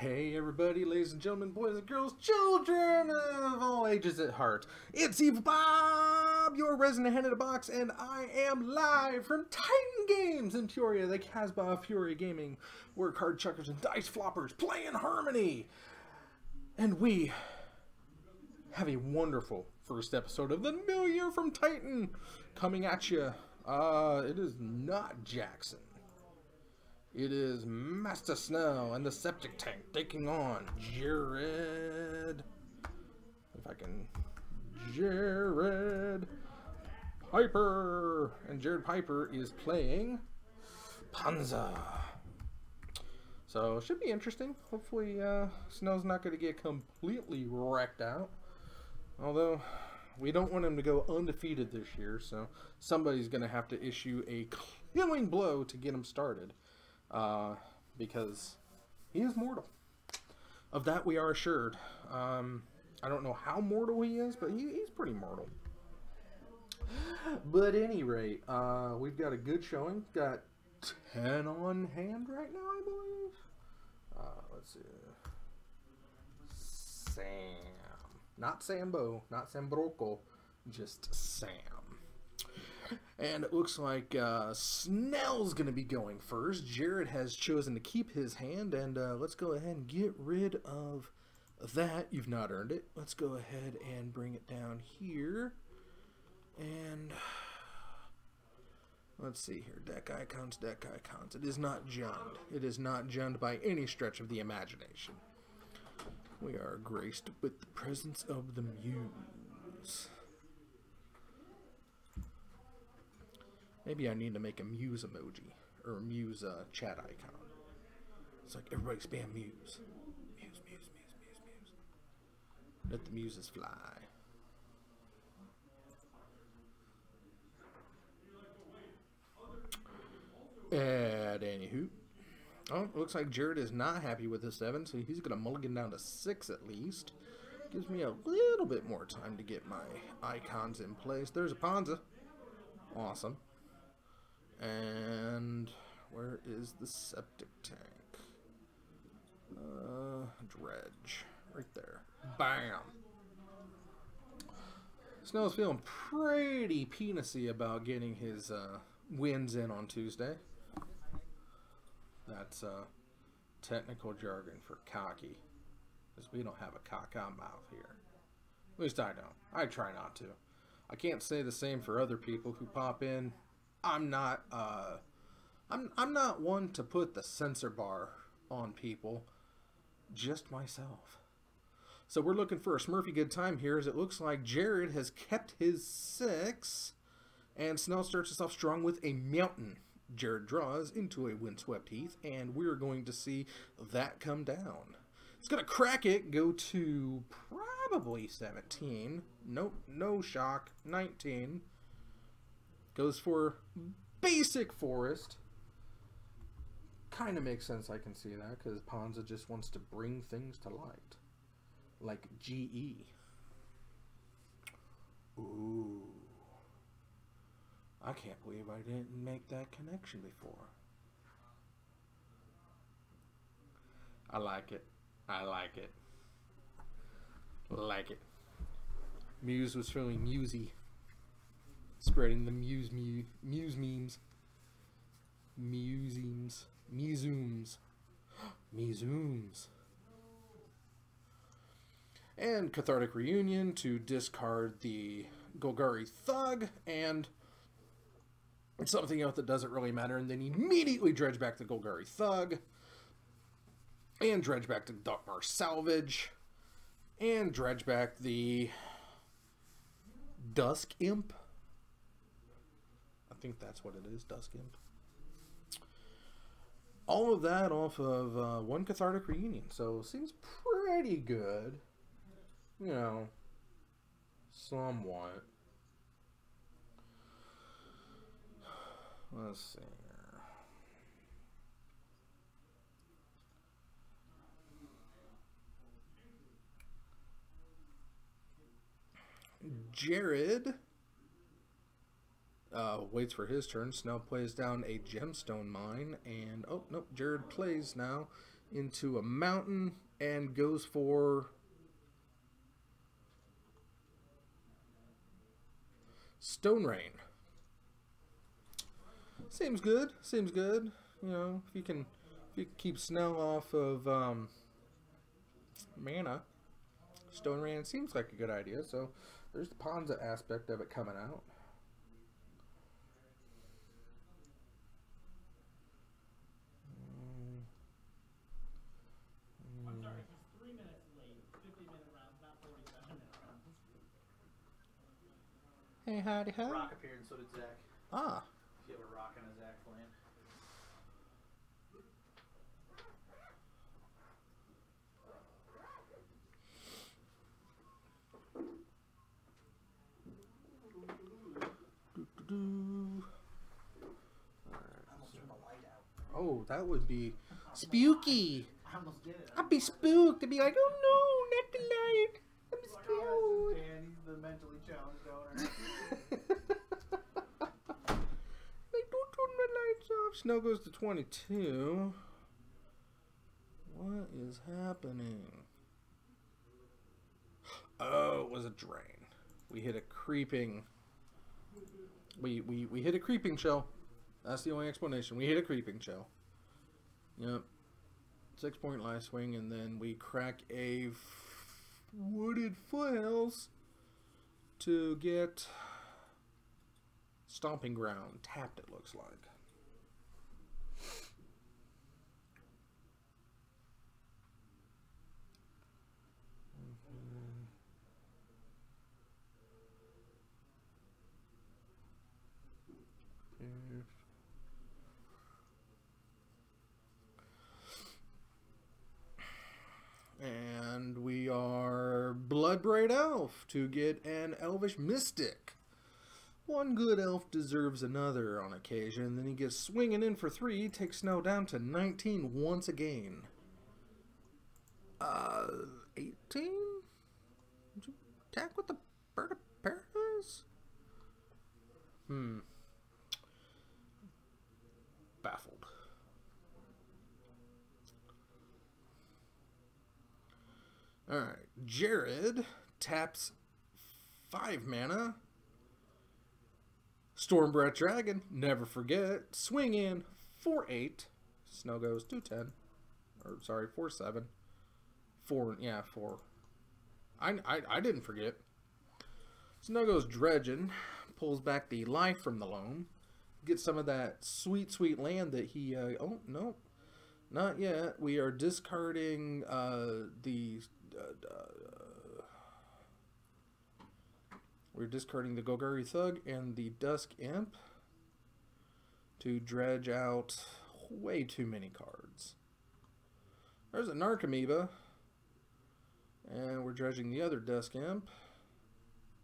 Hey everybody, ladies and gentlemen, boys and girls, children of all ages at heart. It's Evil Bob, your resident head of the box, and I am live from Titan Games in Peoria, the Casbah of Fury Gaming, where card chuckers and dice floppers play in harmony. And we have a wonderful first episode of the new year from Titan coming at you. It is not Jackson. It is Master Snell and the Septic Tank taking on Jared. If I can. Jared Piper. And Jared Piper is playing Panza. So, it should be interesting. Hopefully, Snell's not going to get completely wrecked out. Although, we don't want him to go undefeated this year. So, somebody's going to have to issue a killing blow to get him started. Because he is mortal. Of that we are assured. I don't know how mortal he is, but he's pretty mortal. But at any rate, we've got a good showing. Got 10 on hand right now, I believe. Let's see. Sam. Not Sambo, not Sambroco, just Sam. And it looks like Snell's going to be going first. Jared has chosen to keep his hand, and let's go ahead and get rid of that. You've not earned it. Let's go ahead and bring it down here. And let's see here. Deck icons, deck icons. It is not Jund. It is not Jund by any stretch of the imagination. We are graced with the presence of the Muse. Maybe I need to make a Muse emoji, or a Muse chat icon. It's like, everybody spam Muse. Muse, Muse, Muse, Muse, Muse. Let the Muses fly. And anywho. Oh, looks like Jared is not happy with the 7, so he's going to mulligan down to 6 at least. Gives me a little bit more time to get my icons in place. There's a Panza. Awesome. And where is the septic tank? Dredge. Right there. Bam! Snell's feeling pretty penisy about getting his wins in on Tuesday. That's technical jargon for cocky. Because we don't have a caca mouth here. At least I don't. I try not to. I can't say the same for other people who pop in. I'm not one to put the censor bar on people, just myself. So we're looking for a Smurfy good time here, as it looks like Jared has kept his 6, and Snell starts us off strong with a mountain. Jared draws into a windswept heath, and we're going to see that come down. It's going to crack it, go to probably 17. Nope, no shock, 19. Goes for basic forest. Kind of makes sense, I can see that, because Panza just wants to bring things to light. Like GE. Ooh. I can't believe I didn't make that connection before. I like it. I like it. Like it. Muse was feeling musy. Spreading the Muse memes. Museums. Mezooms. Mezooms. And Cathartic Reunion to discard the Golgari Thug and something else that doesn't really matter, and then immediately dredge back the Golgari Thug and dredge back the Darkmar Salvage and dredge back the Dusk Imp. I think that's what it is, Dusk Imp. All of that off of one Cathartic Reunion, so seems pretty good, you know, somewhat. Let's see here. Jared waits for his turn. Snell plays down a gemstone mine, and oh nope, Jared plays now into a mountain and goes for Stone Rain. Seems good. Seems good. You know, if you can keep Snell off of mana, Stone Rain seems like a good idea. So there's the Ponza aspect of it coming out. I'm sorry, he's 3 minutes late. 50-minute rounds, not 47-minute rounds. Hey, howdy, howdy. Rock appeared, and so did Zach. Ah. If you have a Rock and a Zach flan. I almost turned the light out. Oh, that would be spooky. I almost did it. I'd be spooked. I'd be like, oh no, not the light. I'm Like, oh, scared. Dan, he's the mentally challenged owner. Like, don't turn the lights off. Snow goes to 22. What is happening? Oh, it was a drain. We hit a creeping. We hit a creeping shell. That's the only explanation. We hit a creeping shell. Yep. 6-point life swing, and then we crack a wooded foothills to get Stomping Ground tapped, it looks like. And we are Bloodbraid Elf to get an Elvish Mystic. One good elf deserves another on occasion. Then he gets swinging in for 3, takes Snow down to 19 once again. 18? Would you attack with the Bird of Paradise? Baffled. Alright, Jared taps 5 mana. Stormbreath Dragon, never forget. Swing in 4/8. Snow goes 2/10. Or sorry, 4/7. 4, yeah, 4. I didn't forget. Snow goes Dredging, pulls back the life from the loam, gets some of that sweet, sweet land that he. Oh no, not yet. We are discarding we're discarding the Golgari Thug and the Dusk Imp to dredge out way too many cards. There's a Narcomoeba. And we're dredging the other Dusk Imp.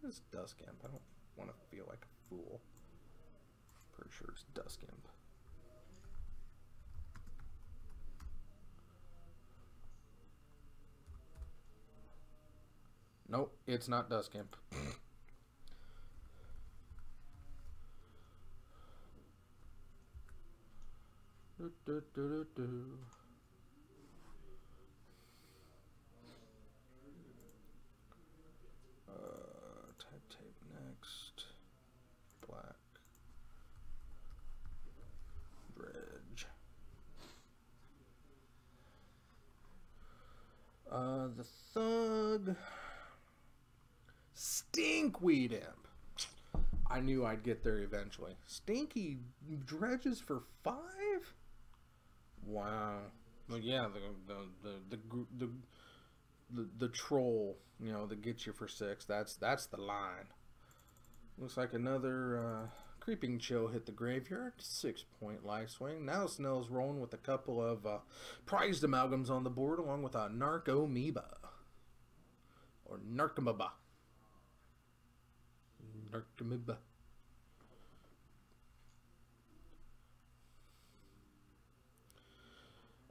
It's Dusk Imp. I don't want to feel like a fool. Pretty sure it's Dusk Imp. Nope, it's not Dusk Imp. Type tape next. Black. Dredge. The Thug. Stinkweed Imp. I knew I'd get there eventually. Stinky dredges for 5? Wow. Well, yeah, the troll, you know, that gets you for 6. That's the line. Looks like another Creeping Chill hit the graveyard. 6-point life swing. Now Snell's rolling with a couple of prized amalgams on the board, along with a Narcomoeba. Or Narcomoeba. Narcomoeba.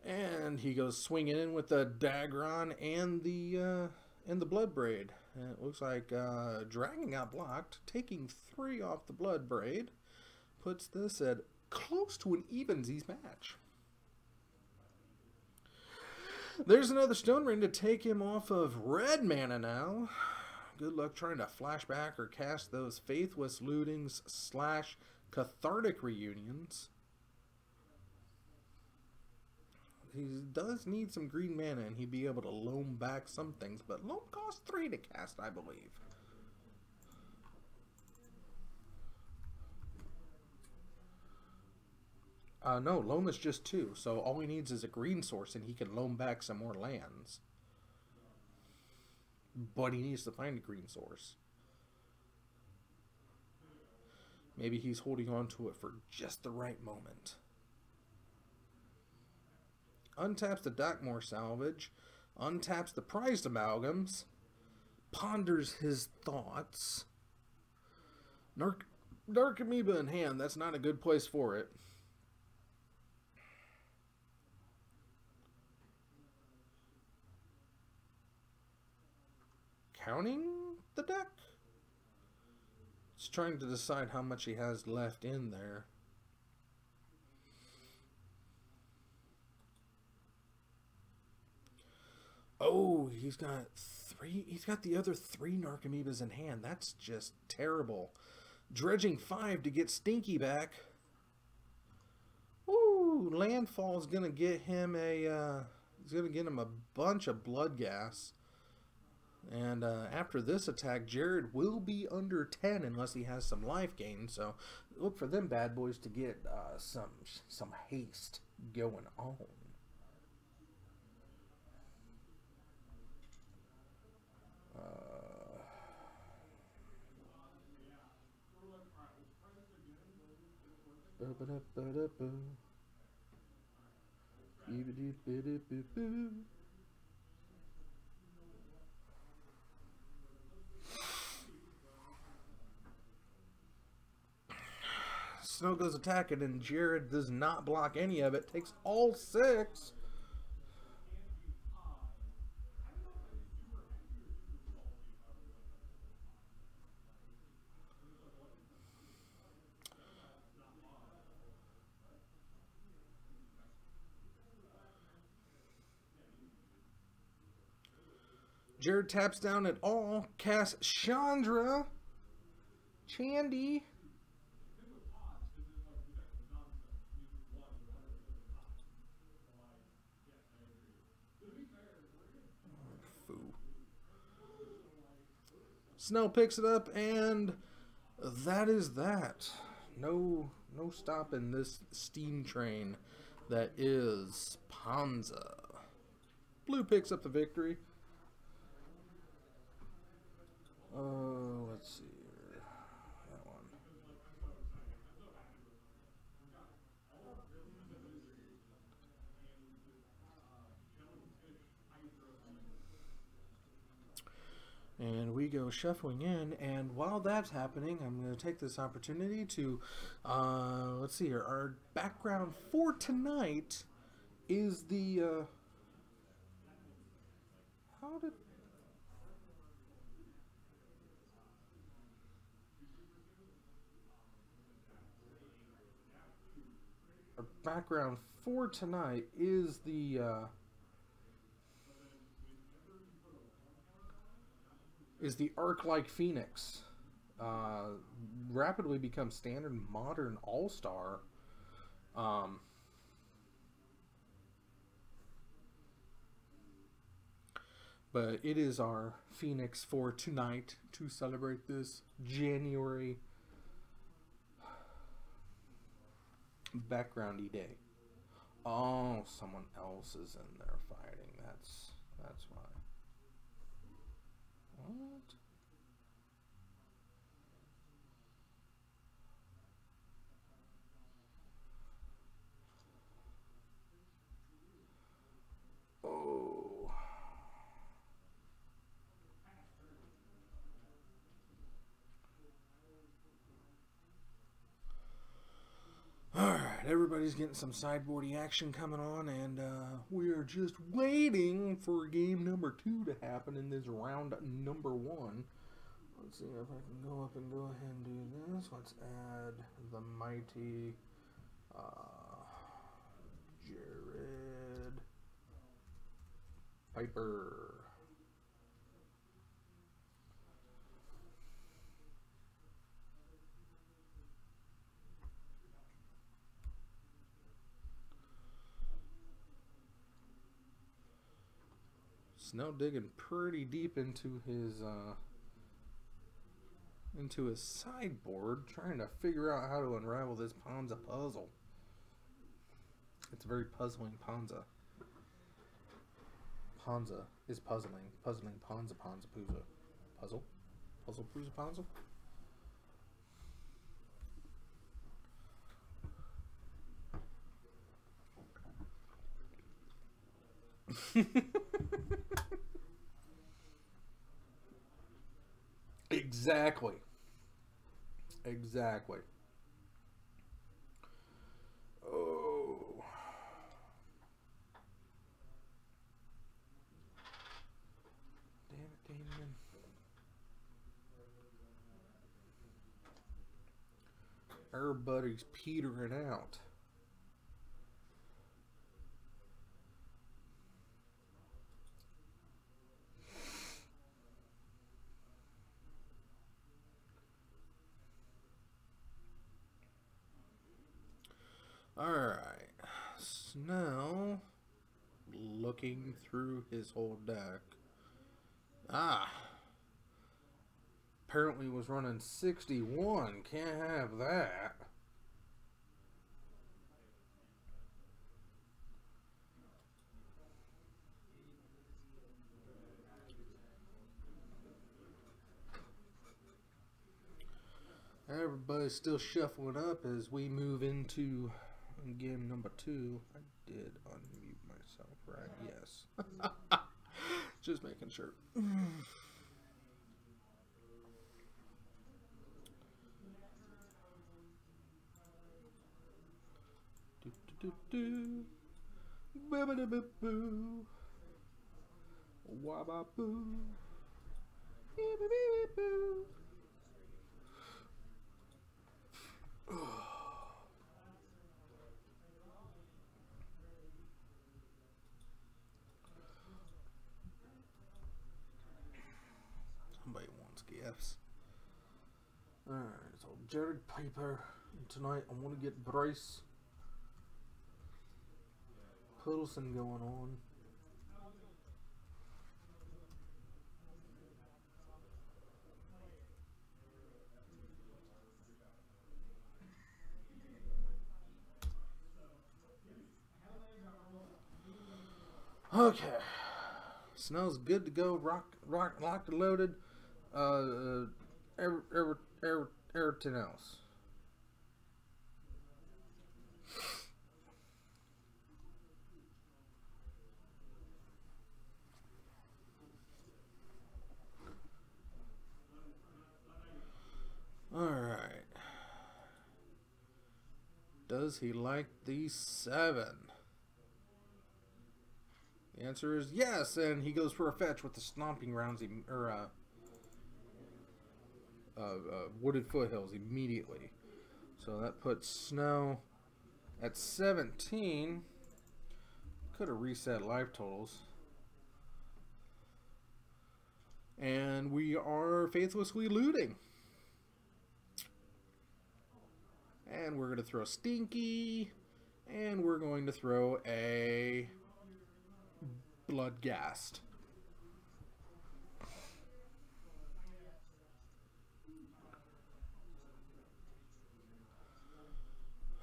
And he goes swinging in with the Dagron and the Bloodbraid. And it looks like Dragon got blocked, taking 3 off the Bloodbraid. Puts this at close to an evensies match. There's another stone ring to take him off of red mana now. Good luck trying to flashback or cast those Faithless Lootings / Cathartic Reunions. He does need some green mana, and he'd be able to loam back some things, but loam costs 3 to cast, I believe. No, loam is just 2, so all he needs is a green source, and he can loam back some more lands. But he needs to find a green source. Maybe he's holding on to it for just the right moment. Untaps the Dockmore Salvage. Untaps the Prized Amalgams. Ponders his thoughts. Dark Amoeba in hand. That's not a good place for it. Counting the deck? He's trying to decide how much he has left in there. Oh, he's got 3. He's got the other 3 Narcomoebas in hand. That's just terrible. Dredging 5 to get Stinky back. Ooh, Landfall's gonna get him a. He's gonna get him a bunch of blood gas. And after this attack, Jared will be under 10 unless he has some life gain. So look for them bad boys to get some haste going on. Snow goes attacking, and Jared does not block any of it. Takes all 6. Jared taps down at all, casts Chandra. Chandy. Snow picks it up, and that is that. No stopping this steam train that is Panza. Blue picks up the victory. Let's see here. That one. And we go shuffling in, and while that's happening, I'm going to take this opportunity to, let's see here, our background for tonight is the, our background for tonight is the, Arc-like Phoenix. Rapidly becomes standard modern all-star. But it is our Phoenix for tonight to celebrate this January backgroundy day. Oh, someone else is in there fighting. That's why. What? Oh. Alright, everybody's getting some sideboardy action coming on, and we are just waiting for game number 2 to happen in this round number 1. Let's see if I can go up and go ahead and do this. Let's add the mighty Jared. Piper. Snow digging pretty deep into his sideboard, trying to figure out how to unravel this Ponza puzzle. It's a very puzzling Ponza. Ponza is puzzling. Puzzling Ponza Pooza. Puzzle? Puzzle Pooza Ponza? Exactly. Exactly. Oh. Damn it, Damon. Everybody's petering out. Alright, Snow, looking through his whole deck. Apparently was running 61. Can't have that. Everybody's still shuffling up as we move into game number 2. I did unmute myself, right? Yes. Just making sure. Do do do do. Ba ba da ba boo. Wa ba boo. Beep beep beep boo. Somebody wants gifts. Alright, so Jared Piper. And tonight I want to get Bryce Puddleson going on. Okay, Snow's good to go. Locked and loaded. Everything else. All right. Does he like these 7? The answer is yes, and he goes for a fetch with the Stomping Grounds, Wooded Foothills immediately. So that puts Snow at 17. Could have reset life totals. And we are faithlessly looting. And we're going to throw Stinky. And we're going to throw a Bloodghast.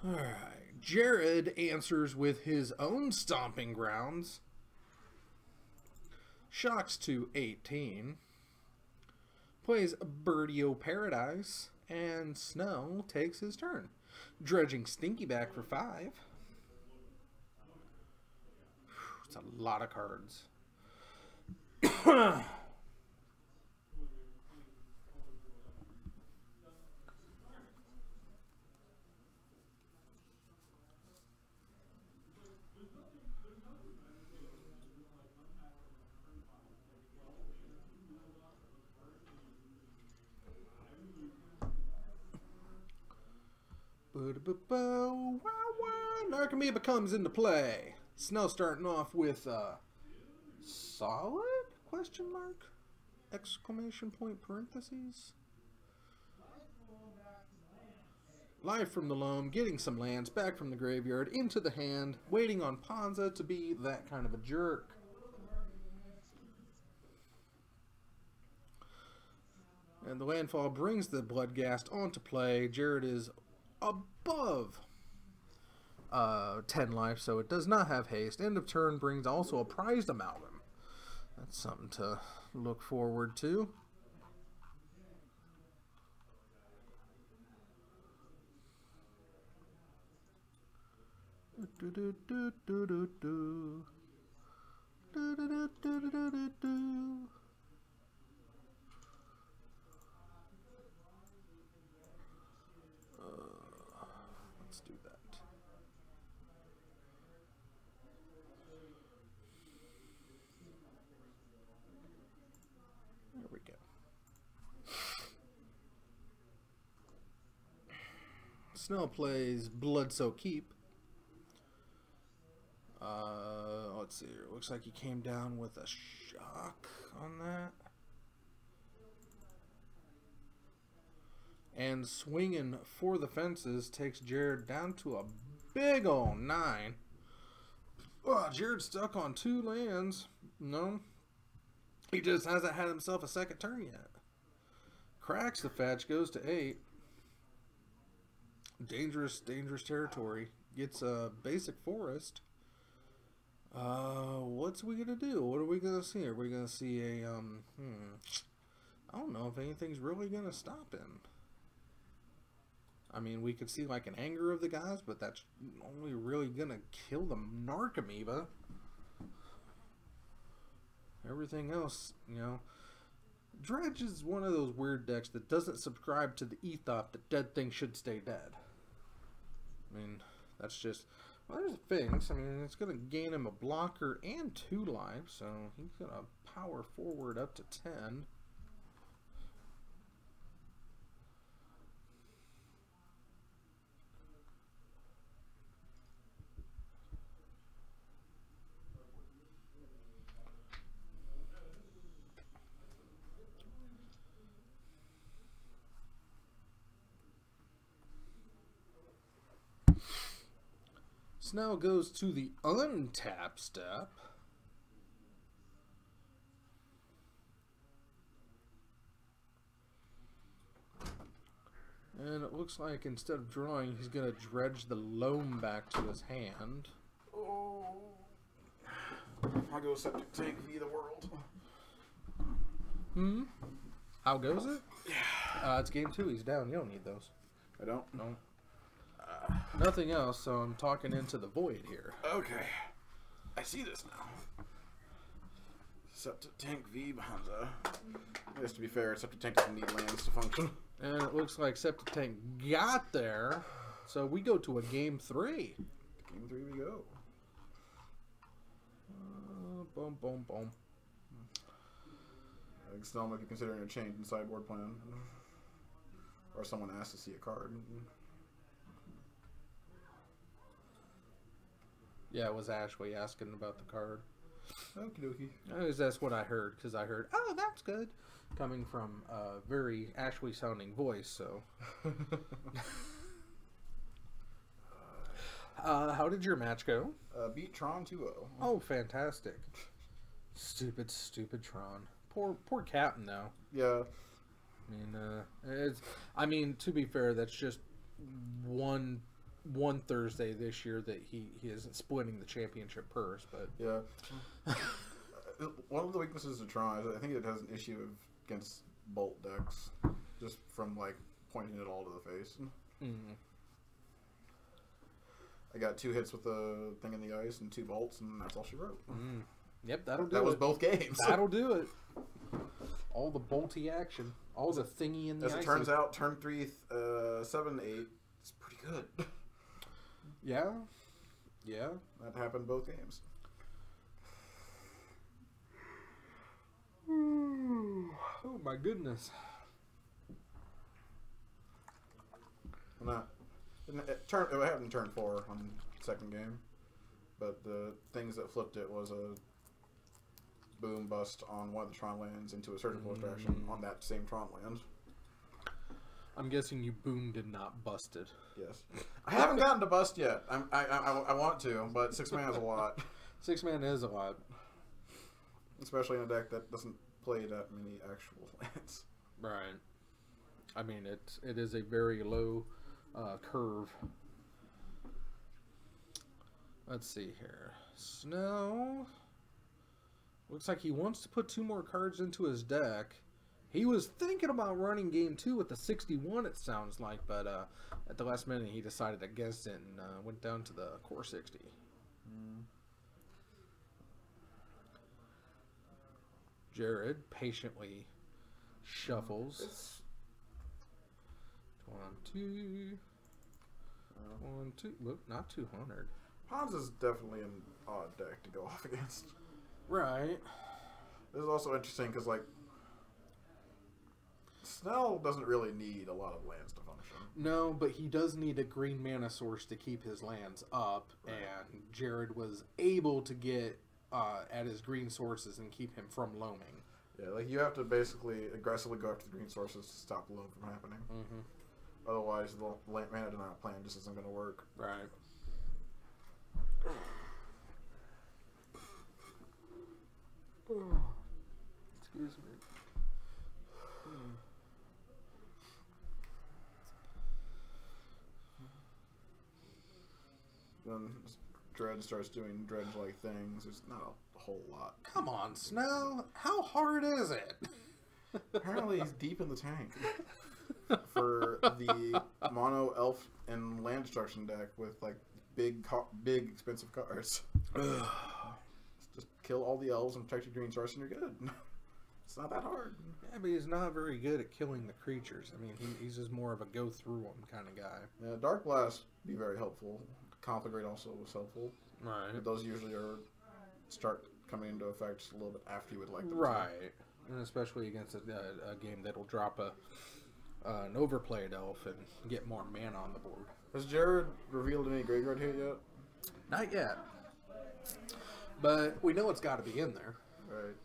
Alright. Jared answers with his own Stomping Grounds. Shocks to 18. Plays Birdio Paradise. And Snow takes his turn. Dredging Stinky back for 5. It's a lot of cards. Narcomoeba comes into play. Snow starting off with Solid? Question mark? Exclamation point parentheses. Live from the loam, getting some lands back from the graveyard into the hand, waiting on Ponza to be that kind of a jerk. And the landfall brings the Bloodghast onto play. Jared is above 10 life, so it does not have haste. End of turn brings also a prized amalgam. That's something to look forward to. Do do do do do do. Do do do do do do do. Let's do that. There we go. Snell plays Bloodsoak Keep. Let's see here. Looks like he came down with a shock on that. And swinging for the fences takes Jared down to a big ol' 9. Oh, Jared's stuck on 2 lands. No. He just hasn't had himself a second turn yet. Cracks the fetch, goes to 8. Dangerous, dangerous territory. Gets a basic forest. What's we gonna do? What are we gonna see? Are we gonna see a, I don't know if anything's really gonna stop him. I mean, we could see like an anger of the guys, but that's only really gonna kill the Narcomoeba. Everything else, you know. Dredge is one of those weird decks that doesn't subscribe to the ethos that dead things should stay dead. I mean, that's just... Well, there's things. I mean, it's going to gain him a blocker and 2 life, so he's going to power forward up to 10. Now goes to the untap step. And it looks like instead of drawing, he's going to dredge the loam back to his hand. Oh. I'll go Septic Tank V the world. How goes it? Yeah. It's game 2. He's down. You don't need those. I don't? No. Nothing else, so I'm talking into the void here. Okay. I see this now. Septic Tank V Bonza. I guess to be fair, Septic Tank doesn't need lands to function. And it looks like Septic Tank got there. So we go to a game 3. Game 3 we go. Boom, boom, boom. I think Snell might be considering a change in sideboard plan. Or someone asked to see a card. Yeah, it was Ashley asking about the card. Okie dokie. That's what I heard, because I heard, oh, that's good, coming from a very Ashley-sounding voice, so. How did your match go? Beat Tron 2-0. Oh, fantastic. Stupid, stupid Tron. Poor Captain, though. Yeah. I mean, to be fair, that's just one Thursday this year that he isn't splitting the championship purse, but yeah. One of the weaknesses of Tron is I think it has an issue against bolt decks, just from like pointing it all to the face. I got 2 hits with the thing in the ice and 2 bolts, and that's all she wrote. Yep, that'll do it. That was both games. That'll do it. All the bolty action, all the thingy in the ice. As it turns out, turn 3, 7, 8 is pretty good. Yeah. Yeah. That happened both games. Oh my goodness. It happened in turn 4 on the second game, but the things that flipped it was a boom bust on one of the Tron lands into a surgical extraction on that same Tron land. I'm guessing you boomed and not busted. Yes. I haven't gotten to bust yet. I want to, but 6 mana is a lot. 6 mana is a lot. Especially in a deck that doesn't play that many actual lands. Right. I mean, it is a very low curve. Let's see here. Snow. Looks like he wants to put 2 more cards into his deck. He was thinking about running game 2 with the 61, it sounds like, but at the last minute he decided against it and went down to the core 60. Jared patiently shuffles. 1, 2. 1, 2. Look, not 200. Pons is definitely an odd deck to go off against. Right. This is also interesting because, like, Snell doesn't really need a lot of lands to function. No, but he does need a green mana source to keep his lands up, Right. and Jared was able to get at his green sources and keep him from loaming. Yeah, like, you have to basically aggressively go after the green sources to stop the loam from happening. Mm-hmm. Otherwise, the mana denial plan just isn't going to work. Right. Excuse me. Then Dredge starts doing Dredge-like things. There's not a whole lot. Come on, Snow. How hard is it? Apparently, he's deep in the tank for the mono elf and land destruction deck with like big expensive cards. Just kill all the elves and protect your green source, and you're good. It's not that hard. Yeah, but he's not very good at killing the creatures. I mean, he's just more of a go through them kind of guy. Yeah, Dark Blast be very helpful. Conflagrate also was helpful. Right. But those usually start coming into effect just a little bit after you would like them. Right. And especially against a game that'll drop an overplayed elf and get more mana on the board. Has Jared revealed any graveyard hit yet? Not yet. But we know it's got to be in there. Right.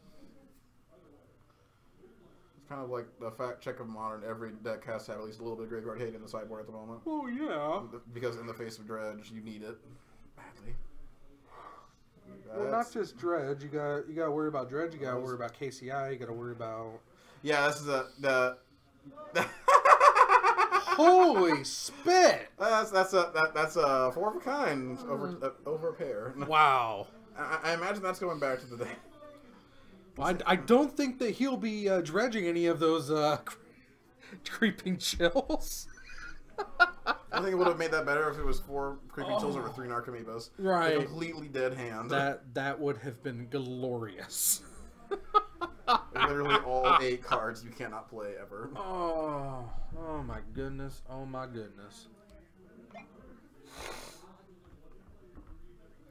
It's kind of like the fact check of Modern. Every deck has to have at least a little bit of graveyard hate in the sideboard at the moment. Oh, yeah. Because in the face of Dredge, you need it badly. Well, not just Dredge. You got to worry about Dredge. You got to worry about KCI. You got to worry about... Yeah, this is the Holy spit! That's a 4 of a kind over a pair. Wow. I imagine that's going back to the day. I don't think that he'll be dredging any of those creeping chills. I think it would have made that better if it was 4 creeping chills over 3 Narcomoebas. Right. A completely dead hand. That would have been glorious. Literally all 8 cards you cannot play ever. Oh my goodness. Oh my goodness.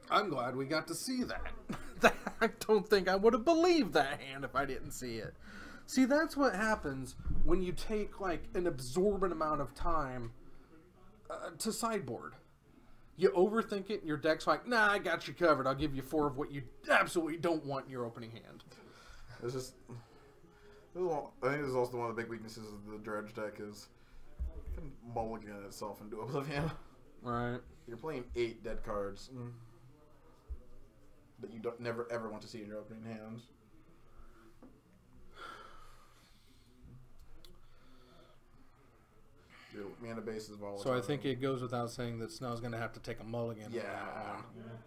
I'm glad we got to see that. I don't think I would have believed that hand if I didn't see it. See, that's what happens when you take like an absorbent amount of time to sideboard. You overthink it and your deck's like, nah, I got you covered. I'll give you 4 of what you absolutely don't want in your opening hand. It's just... I think this is also one of the big weaknesses of the Dredge deck is it can mulligan itself into Oblivion. Right. You're playing 8 dead cards that you don't never ever want to see in your opening hands. Your mana base is volatile. So I think it goes without saying that Snow's going to have to take a mulligan. Yeah. On that one.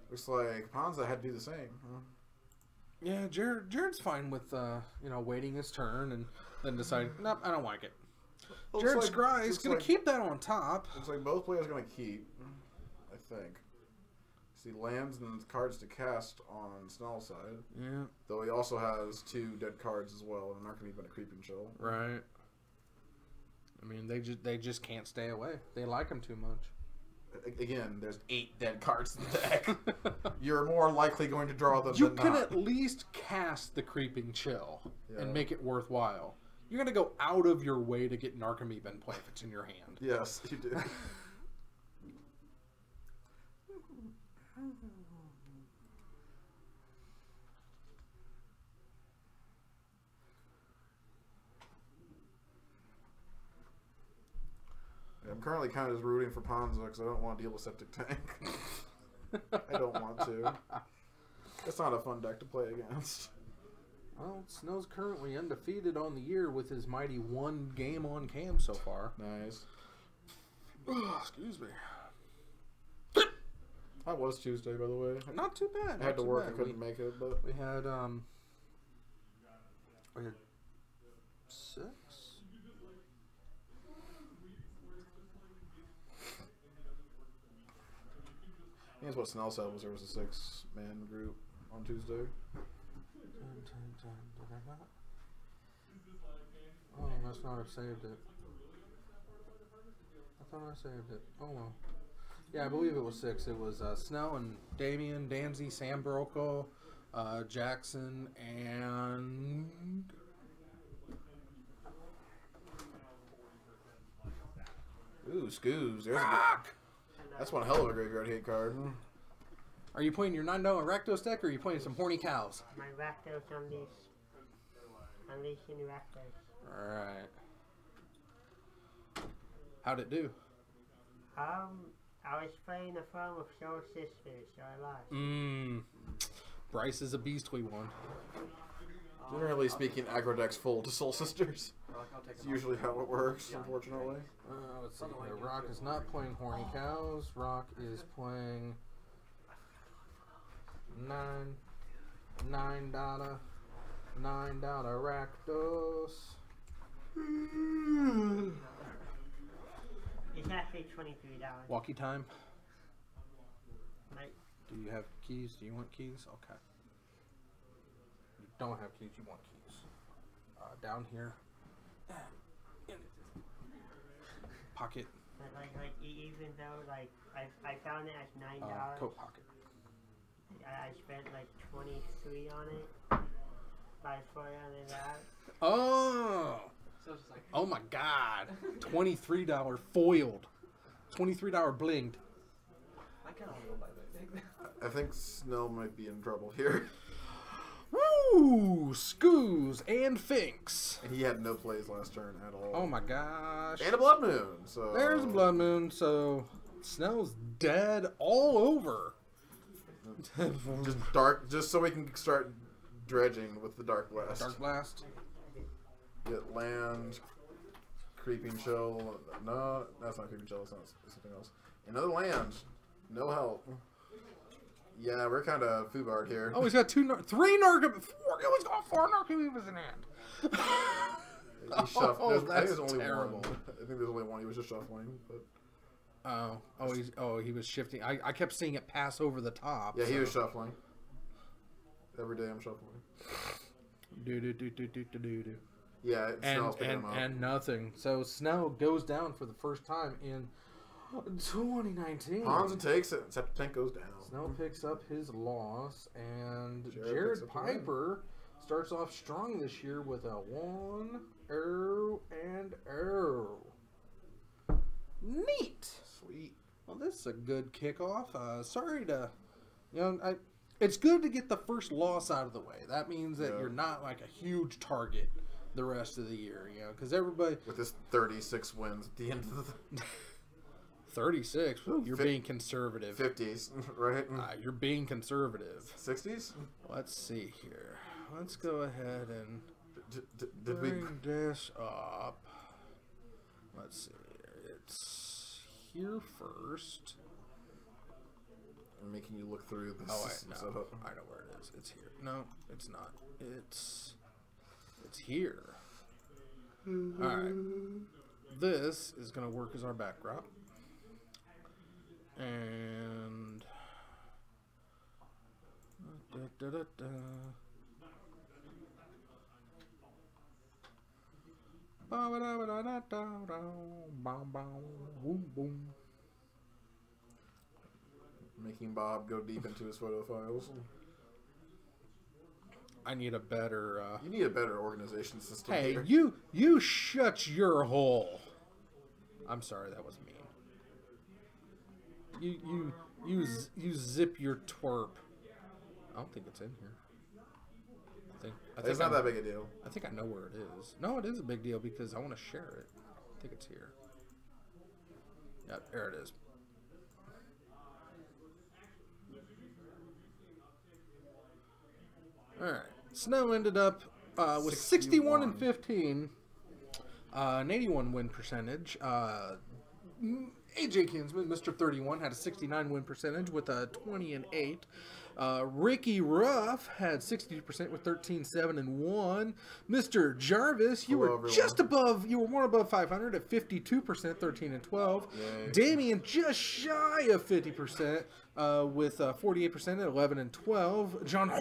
Looks like Ponza had to do the same. Huh? Yeah, Jared's fine with waiting his turn and then deciding, nope, I don't like it. Looks Jared like- Scry is looks going like- to keep that on top. Looks like both players are going to keep, I think. See lands and cards to cast on Snell's side. Yeah, Though he also has 2 dead cards as well, and Narcomoeba and a Creeping Chill. right. I mean, they just can't stay away. They like him too much. Again, there's 8 dead cards in the deck. You're more likely going to draw them You than can not. at least cast the Creeping Chill Yeah. and make it worthwhile. You're going to go out of your way to get Narcomoeba and play if it's in your hand. Yes, you do. I'm currently kind of just rooting for Ponza because I don't want to deal with Septic Tank. I don't want to. It's not a fun deck to play against. Well, Snow's currently undefeated on the year with his mighty 1 game on cam so far. Nice. Excuse me. That was Tuesday, by the way. Not too bad. I had to work. I bad. couldn't make it, but We had 6. I think that's what Snell said was there was a 6-man group on Tuesday. Oh, I must not have saved it. I thought I saved it. Oh well. Yeah, I believe it was 6. It was Snell and Damian, Danzy, Sam Brokaw, Jackson, and Ooh, Scoos. That's one hell of a graveyard hate card. Are you playing your $9 Rakdos deck, or are you playing some horny cows? My Rakdos unleashing the Rakdos. Alright. How'd it do? I was playing the form of Soul Sisters, so I lost. Bryce is a beastly one. Generally speaking, aggro decks full to Soul Sisters. It's usually how it works, unfortunately. Let's see here. Rock is not playing horny cows. Rock is playing $9 Rakdos. It's actually $23. Walkie time. Like, Do you have keys? Do you want keys? Okay. You don't have keys. You want keys. Down here. Pocket. like even though I found it as $9, Coat pocket. I spent like 23 on it. By 4 on that. Oh! So it's just like, Oh my God! $23 foiled. $23 blinged. I kind of want to go buy that thing. I think Snell might be in trouble here. Woo! Scoos and Finks. And he had no plays last turn at all. Oh my gosh. And a Blood Moon. So There's a Blood Moon, so Snell's dead all over. Just dark, just so we can start dredging with the Dark Blast. Dark Blast. Get land, Creeping Chill. No, that's not Creeping Chill. It's not something else. Another land. No help. Yeah, we're kind of foobard here. Oh, he's got 3 Narcomoebas. 4. Oh, he's got 4 Narcomoebas in hand. He shuffled. Oh, I think that's there's only terrible. one. I think there's only one. He was just shuffling. But He was shifting. I kept seeing it pass over the top. yeah, he was shuffling. Every day I'm shuffling. Do. Yeah, Snell's picking him up. And nothing. So Snell goes down for the first time in 2019. Ponza takes it. Septic Tank goes down. Snell picks up his loss, and Jared Jared picks up the win. Piper starts off strong this year with a 1-0 and 0. Neat. Sweet. Well, this is a good kickoff. Sorry to, it's good to get the first loss out of the way. That means that Yeah. you're not like a huge target the rest of the year, because everybody With his 36 wins at the end of the 36. You're Fif- being conservative. 50s, right? You're being conservative. 60s? Let's see here. Let's go ahead and Did we? bring this up. Let's see. It's here first. I'm making you look through this. Oh wait, no. setup. I know where it is. It's here. No, it's not. It's here. All right. This is gonna work as our backdrop, and Making Bob go deep into his photo files. I need a better. You need a better organization system. Hey, here. you shut your hole. I'm sorry, that was mean. You zip your twerp. I don't think it's in here. I think It's not that big a deal. I think I know where it is. No, it is a big deal because I want to share it. I think it's here. There it is. All right. Snow ended up with 61 and 15, an 81 win percentage. AJ Kinsman, Mr. 31, had a 69 win percentage with a 20 and 8. Ricky Ruff had 60% with 13, 7 and 1. Mr. Jarvis, you Hello, were everyone. just above, you were one above 500 at 52%, 13 and 12. Yay. Damien just shy of 50% with 48% at 11 and 12. John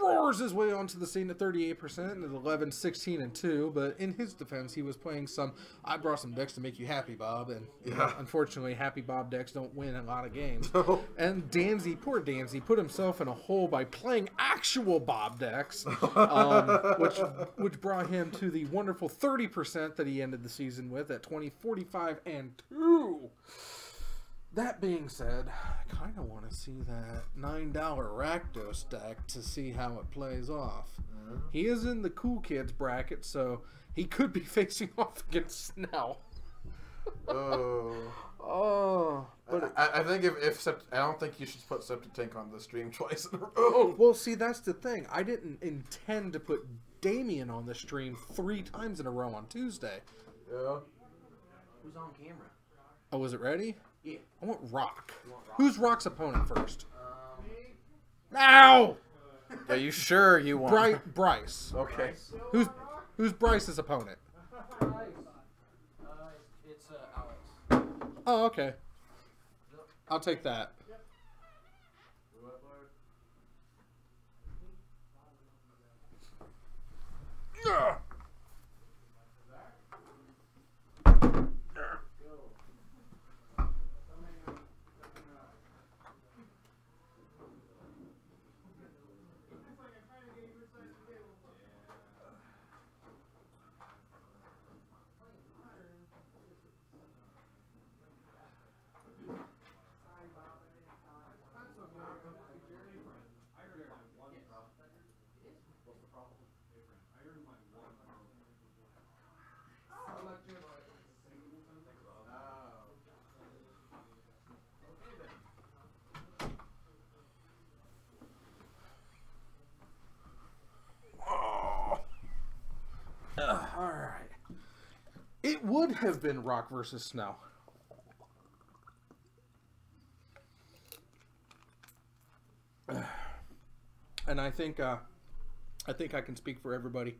roars his way onto the scene at 38% at 11, 16 and 2. But in his defense, he was playing some, I brought some decks to make you happy, Bob. And Yeah. unfortunately, happy Bob decks don't win a lot of games. No. And poor Danzy, put himself in a hole by playing actual Bob decks, which brought him to the wonderful 30% that he ended the season with at 20, 45, and 2. That being said, I kind of want to see that $9 Rakdos deck to see how it plays off. He is in the cool kids bracket, so he could be facing off against Snell. Oh. Oh, but I think I don't think you should put Septic Tank on the stream twice in a row. well, see, that's the thing. I didn't intend to put Damien on the stream 3 times in a row on Tuesday. Yeah. Who's on camera? Oh, was it ready? Yeah. I want Rock. You want Rock? Who's Rock's opponent first? Um, Ow! Are you sure you want? Bryce. Okay. Who's Bryce's opponent? it's Alex. Oh, okay. I'll take that. All right. It would have been Rock versus Snow. And I think I can speak for everybody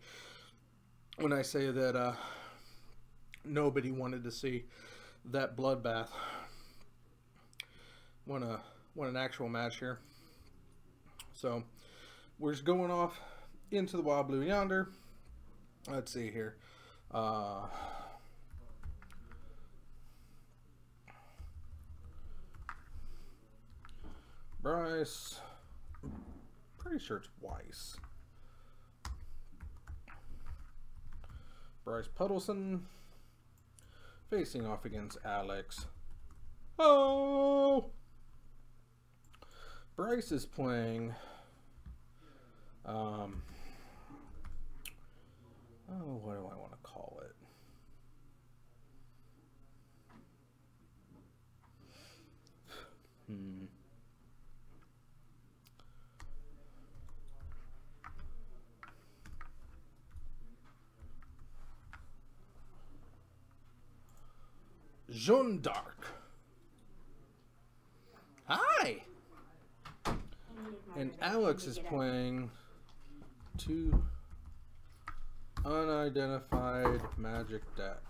when I say that nobody wanted to see that bloodbath win an actual match here. So we're just going off into the Wild Blue Yonder. Let's see here. Bryce. Pretty sure it's Weiss. Bryce Puddleson facing off against Alex. Oh! Bryce is playing oh, what do I want to call it? Jeanne d'Arc. Hi! And Alex is playing 2 unidentified magic deck.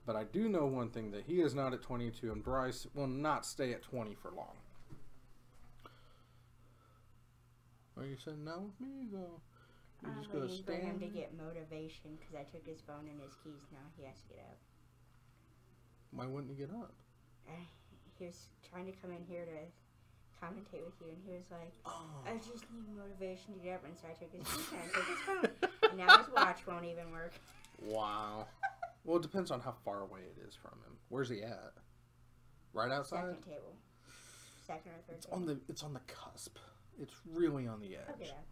But I do know one thing, that he is not at 22 and Bryce will not stay at 20 for long. Are you sitting down with me? You're just going to waiting for him stand? to get motivation because I took his phone and his keys. Now he has to get up. Why wouldn't he get up? He was trying to come in here to commentate with you, and he was like, Oh. I just need motivation to get up, and so I took his keys and I took his phone. And now his watch won't even work. Wow. Well, it depends on how far away it is from him. Where's he at? Right outside? Second table. Second or third It's table. on the cusp. It's really on the I'll edge. get up.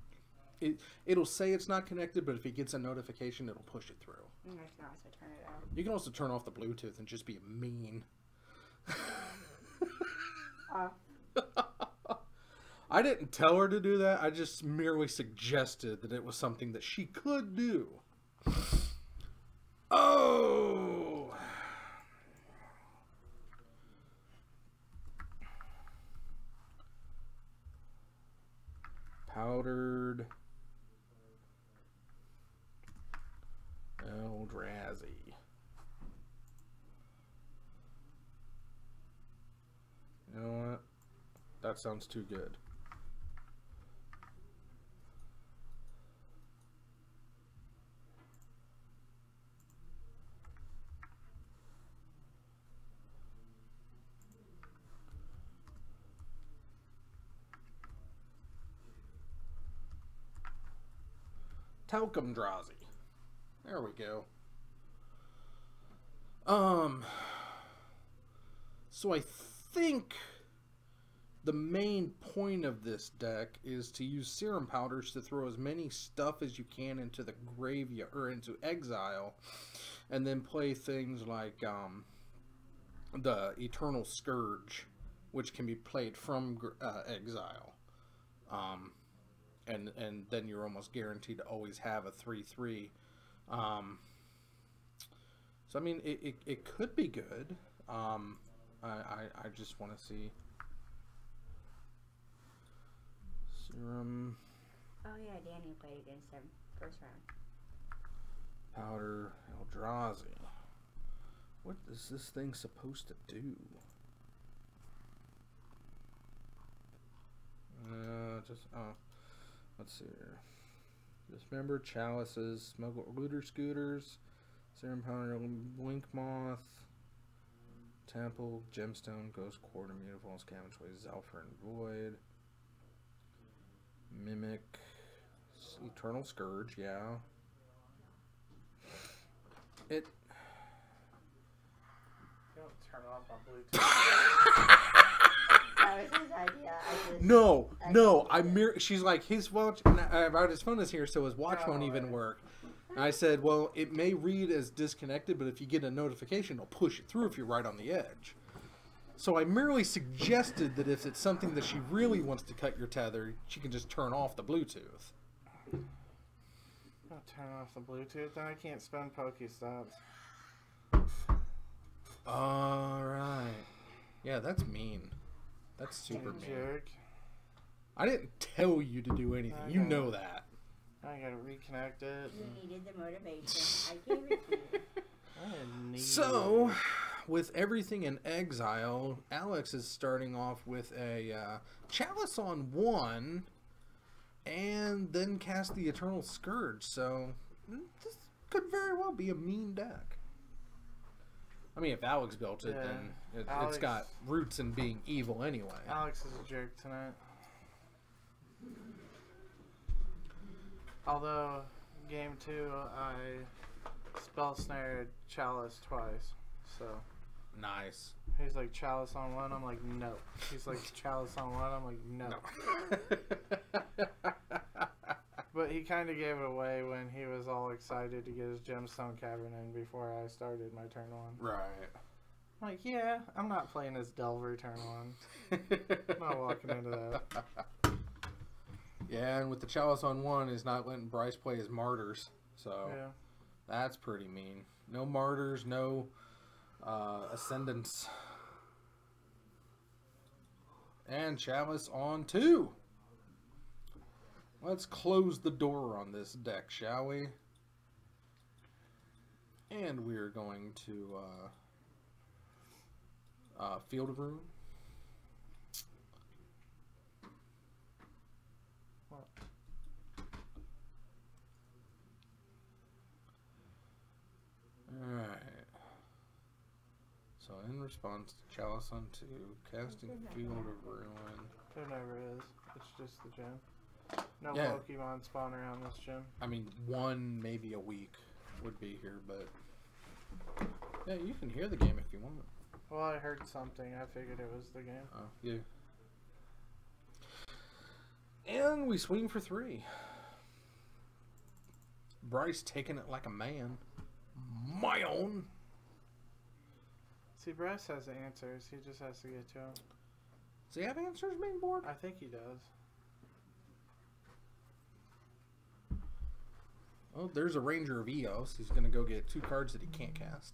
it'll say it's not connected, but if it gets a notification, it'll push it through. I can also turn it off. You can also turn off the Bluetooth and just be mean. I didn't tell her to do that. I just merely suggested that it was something that she could do. Oh! Powdered Eldrazi. You know what? That sounds too good. Talcum Drazi. There we go. So I think the main point of this deck is to use Serum Powders to throw as many stuff as you can into the graveyard or into exile, and then play things like the Eternal Scourge, which can be played from exile. And then you're almost guaranteed to always have a 3/3. So I mean, it could be good. I just want to see Serum. Oh yeah, Danny played against him first round. Powder Eldrazi. What is this thing supposed to do? Let's see here. Dismember Chalices, Smuggle Looter Scooters, Serum Powder, Blink Moth, Temple, Gemstone, Ghost Quarter, Mutafall, Scavenge Way, Zephyr and Void, Mimic, Eternal Scourge, yeah. It. Don't turn off my Bluetooth. That was his idea. She's like, his watch, his phone is here, so his watch won't even work. And I said, well, it may read as disconnected, but if you get a notification, it'll push it through if you're right on the edge. So I merely suggested that if it's something that she really wants to cut your tether, she can just turn off the Bluetooth. I'll turn off the Bluetooth, then I can't spend Pokestops. Alright. Yeah, that's mean. That's super mean. Jerk. I didn't tell you to do anything. You know that. I gotta reconnect it. You needed the motivation. I gave it to you. I didn't need So, with everything in exile, Alex is starting off with a Chalice on 1, and then cast the Eternal Scourge. So, this could very well be a mean deck. I mean, if Alex built it, then it's got roots in being evil anyway. Alex is a jerk tonight. Although, game 2, I spell snared Chalice twice. So. Nice. He's like, Chalice on 1, I'm like, no. He's like, Chalice on 1, I'm like, no. But he kind of gave it away when he was all excited to get his Gemstone Cavern in before I started my turn 1. Right. I'm like, yeah, I'm not playing as Delver turn 1. I'm not walking into that. Yeah, and with the Chalice on 1 is not letting Bryce play as Martyrs. So, Yeah. that's pretty mean. No Martyrs, no Ascendants. And Chalice on 2. Let's close the door on this deck, shall we? And we're going to Field of Ruin. Alright. So in response to Chalice on 2, casting Field of Ruin. There never is. It's just the gym. No Yeah. Pokemon spawn around this gym. I mean, 1 maybe a week would be here, but yeah, you can hear the game if you want. Well, I heard something. I figured it was the game. Oh, yeah. And we swing for 3. Bryce taking it like a man. My own. See, Bryce has the answers. He just has to get to them. Does he have answers, main board? I think he does. Oh, there's a Ranger of Eos. He's going to go get 2 cards that he can't cast.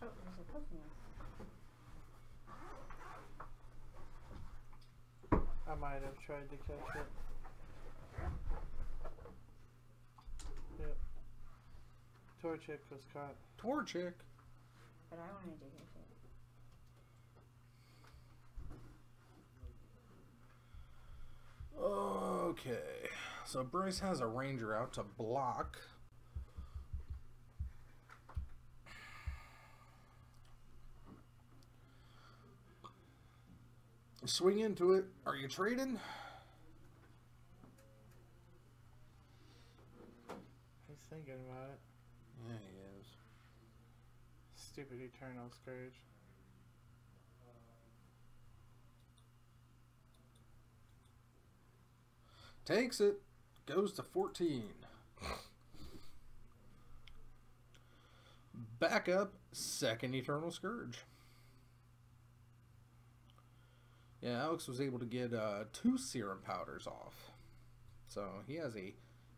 Oh, there's a Pokemon. I might have tried to catch it. Yep. Torchic was caught. Torchic. But I wanted to get it. Okay. So Bryce has a Ranger out to block. Swing into it. Are you trading? He's thinking about it. Yeah, he is. Stupid Eternal Scourge. Takes it. Goes to 14. Back up. Second Eternal Scourge. Yeah, Alex was able to get 2 Serum Powders off. So he has a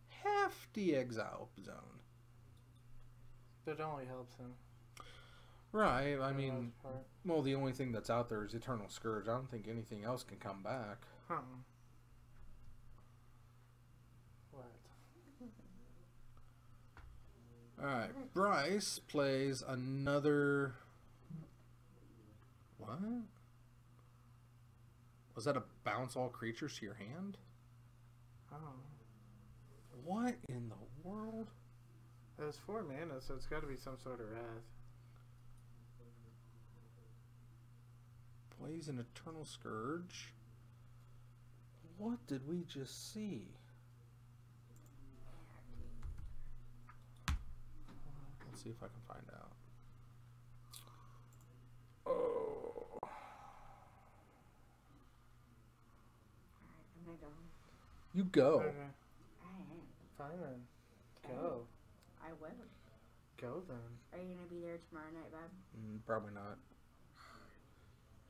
hefty exile zone. But it only helps him. Right, I for the mean, most part. well, the only thing that's out there is Eternal Scourge. I don't think anything else can come back. Huh. What? Alright, Bryce plays another... What? Was that a bounce all creatures to your hand? Oh. What in the world? It was 4 mana, so it's got to be some sort of wrath. Plays an Eternal Scourge. What did we just see? Let's see if I can find out. Oh. Alright, I'm gonna go. You go. Okay. I am. Fine then. Okay. Go. I will. Go then. Are you gonna be there tomorrow night, Bob? Probably not.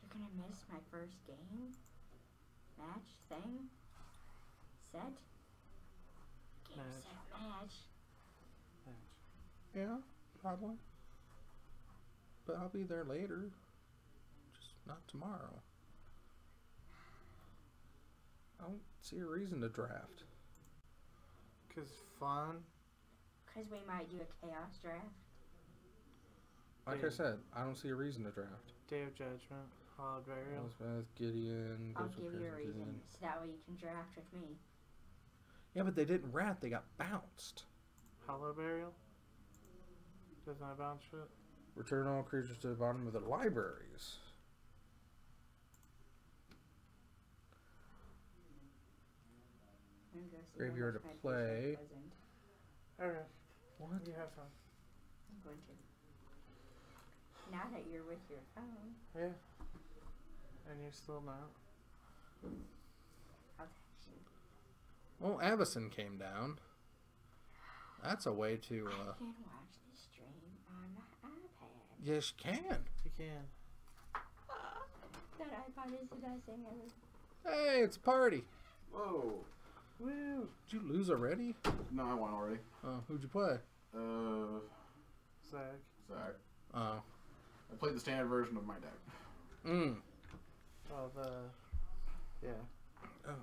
You're gonna miss my first game? Match? Thing? Set? Game, Match. set, match. Yeah, probably. But I'll be there later. Just not tomorrow. I don't see a reason to draft. 'Cause fun. Because we might do a chaos draft. Like I said, I don't see a reason to draft. Day of Judgment. Hallowed Burial. Elspeth, Gideon, I'll Ghost of give you a Prison, reason. Gideon. So that way you can draft with me. Yeah, but they didn't rat, they got bounced. Hollow Burial? Doesn't that bounce shit? Return all creatures to the bottom of the libraries. I'm gonna go see Graveyard how to much my play. Christmas present. Okay. What? You have fun. I'm going to. Now that you're with your phone, Yeah. And you're still not. I'll text you. Well, Avacyn came down. That's a way to, I can watch the stream on my iPad. yes, you can. You can. That iPod is the best thing ever. Hey, it's a party. Whoa. Woo! Did you lose already? No, I won already. Oh, who'd you play? Zach. Zach. Oh. I played the standard version of my deck. Oh, yeah. Oh,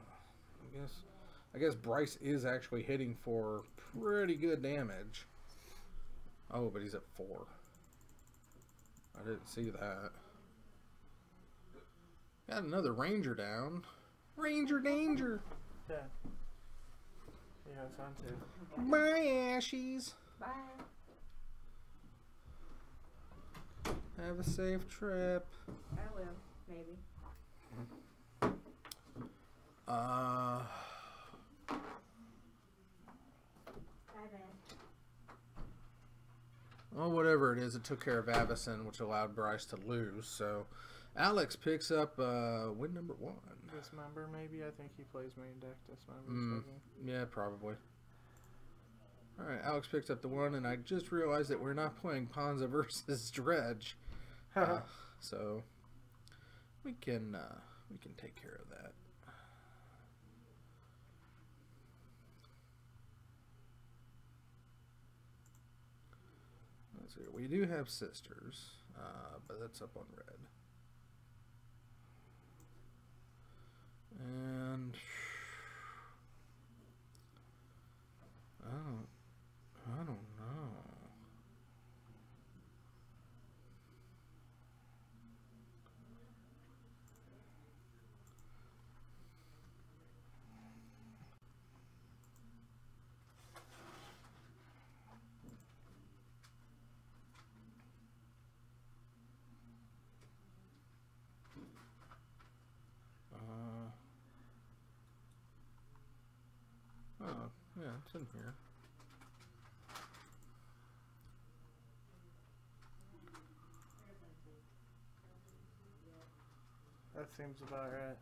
I guess Bryce is actually hitting for pretty good damage. Oh, but he's at 4. I didn't see that. Got another Ranger down. Ranger danger. Yeah. You have fun too. Bye, Ashies. Bye. Have a safe trip. I will, maybe. Uh, Bye, Ben. well, whatever it is, it took care of Avacyn, which allowed Bryce to lose. So, Alex picks up win number 1. Dismember, maybe? I think he plays main deck Dismember. Yeah, probably. Alright, Alex picks up the 1, and I just realized that we're not playing Ponza versus Dredge. So we can take care of that. Let's see. We do have sisters, but that's up on red. And I don't know. Oh, yeah, it's in here. That seems about right.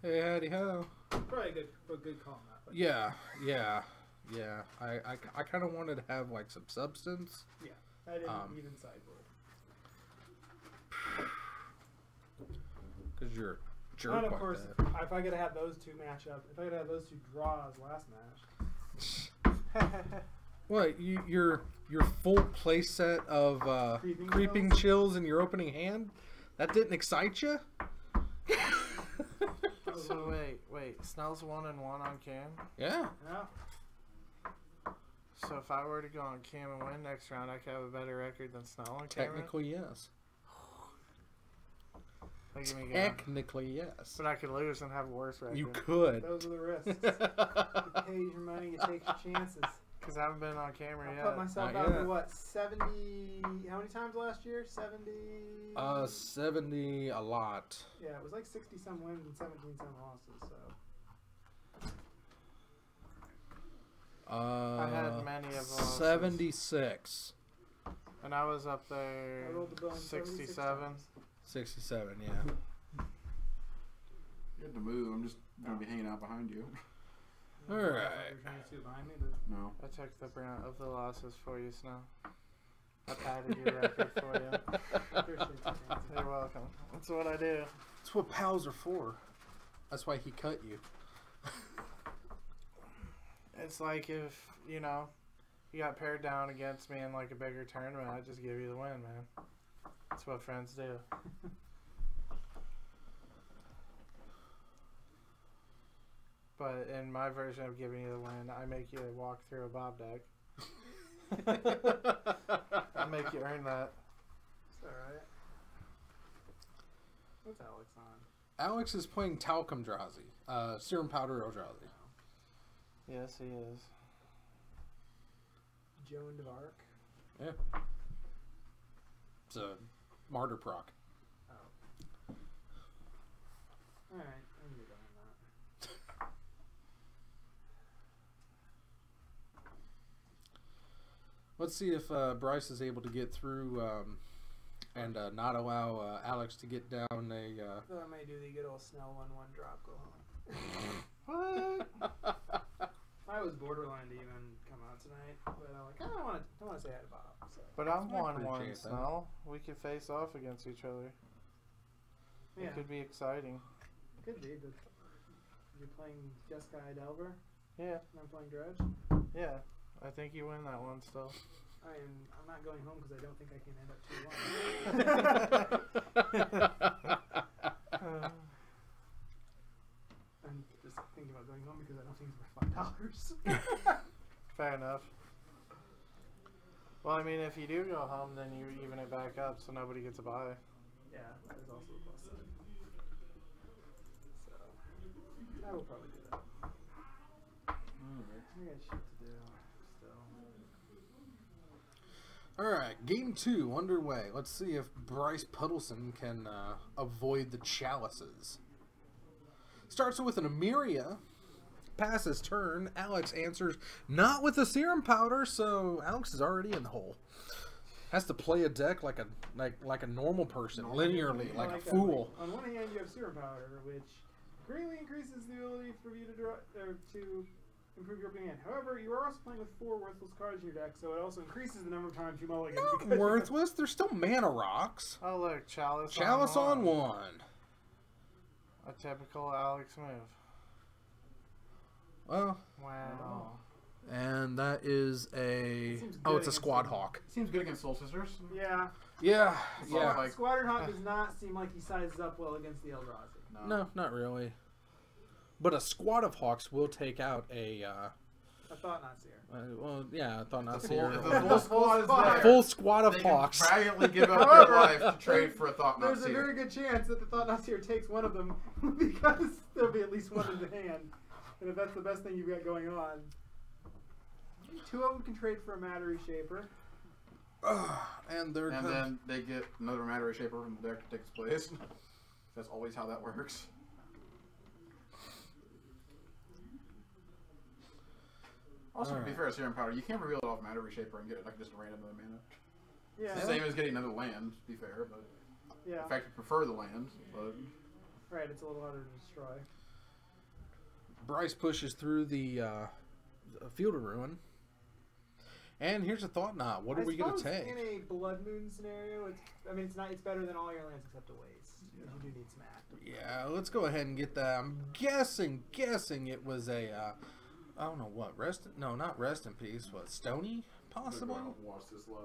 Hey, howdy ho. Probably a good call, Matt. But Yeah. I kind of wanted to have like some substance. yeah, I didn't even sideboard. Because you're a jerk And of like course, that. if I could have those two match up, if I could have those two draws last match, What, your full play set of creeping chills in your opening hand? That didn't excite you? So wait, Snell's 1-1 on Cam. Yeah. yeah, So if I were to go on Cam and win next round, I could have a better record than Snell on Cam. Technically, yes. Look at me go. Technically, yes. But I could lose and have a worse record. You could. those are the risks. You pay your money, you take your chances. Because I haven't been on camera I yet. put myself Not out yet. for what, 70? How many times last year? 70. 70 a lot. Yeah, it was like 60 some wins and 17 some losses. So I had many of those. 76. And I was up there I rolled the bone 76 67. times. 67, yeah. You had to move. I'm just gonna be hanging out behind you. All right. There's 22 behind me, but No. I took the brunt of the losses for you, Snow. I padded your record for you. appreciate you, Nancy. You're welcome. That's what I do. That's what pals are for. That's why he cut you. It's like if, you got paired down against me in like a bigger tournament, I just give you the win, man. That's what friends do. But in my version of giving you the win, I make you walk through a Bob deck. I make you earn that. It's alright. What's Alex on? Alex is playing Talcum Drazi. Serum Powder Eldrazi. Yes, he is. Joan d'Arc. Yeah. It's a martyr proc. Alright, I'm good on that. Let's see if Bryce is able to get through and not allow Alex to get down a. Though I may do the good old Snell 1-1 drop, go home. What? I was borderline to even come out tonight, but I'm like, I don't want to say hi to Bob. So. But I'm I 1-1, appreciate that. Snell. We could face off against each other. Yeah, It could be exciting. could be, but you're playing Jessica Delver, Yeah, and I'm playing Dredge. yeah. I think you win that one still. I'm not going home because I don't think I can end up 2-1. I'm just thinking about going home because I don't think it's worth $5. Fair enough. Well, I mean, if you do go home, then you even it back up so nobody gets a buy. Yeah, there's also a plus side. So, I will probably do that. I got shit to do still. Alright, game 2 underway. Let's see if Bryce Puddleson can avoid the chalices. Starts with an Emiria. Passes turn. Alex answers not with a serum powder, so Alex is already in the hole. Has to play a deck like a normal person, linearly, like a fool. On one hand, you have Serum Powder, which greatly increases the ability for you to draw or to improve your opening hand. However, you are also playing with 4 worthless cards in your deck, so it also increases the number of times you mulligan. Not because worthless. They're still mana rocks. Oh look, Chalice. Chalice on one. one. A typical Alex move. Well, Wow. and that is a. Seems Oh, good it's a against Squad them. Hawk. Seems good against Soul Sisters. Yeah. Yeah, So, yeah. like- Squadron Hawk does not seem like he sizes up well against the Eldrazi. No, not really. But a squad of hawks will take out a. I thought not seer. Well, yeah, I thought not If here. the full squad is squad. there, A full squad of they can hawks. valiantly give up However, their life to trade for a Thought Not There's a Seer. very good chance that the Thought Not Seer takes one of them because there'll be at least one in the hand. And if that's the best thing you've got going on, 2 of them can trade for a Matter Reshaper. And they're And then they get another Matter Shaper from the deck to take its place. That's always how that works. Also, to be fair, Serum Powder, you can't reveal it off Matter Reshaper and get it like just a random other mana. Yeah. It's the same as getting another land, to be fair, but Yeah. in fact, you prefer the land, but Right, it's a little harder to destroy. Bryce pushes through the Field of Ruin. And here's a Thought Knot. What are we going to suppose take? In a Blood Moon scenario, it's not. It's better than all your lands except a waste. Yeah. You do need some active. Yeah, let's go ahead and get that. I'm guessing it was a, I don't know what, not Rest in Peace, what, Stony, possibly? watch this live.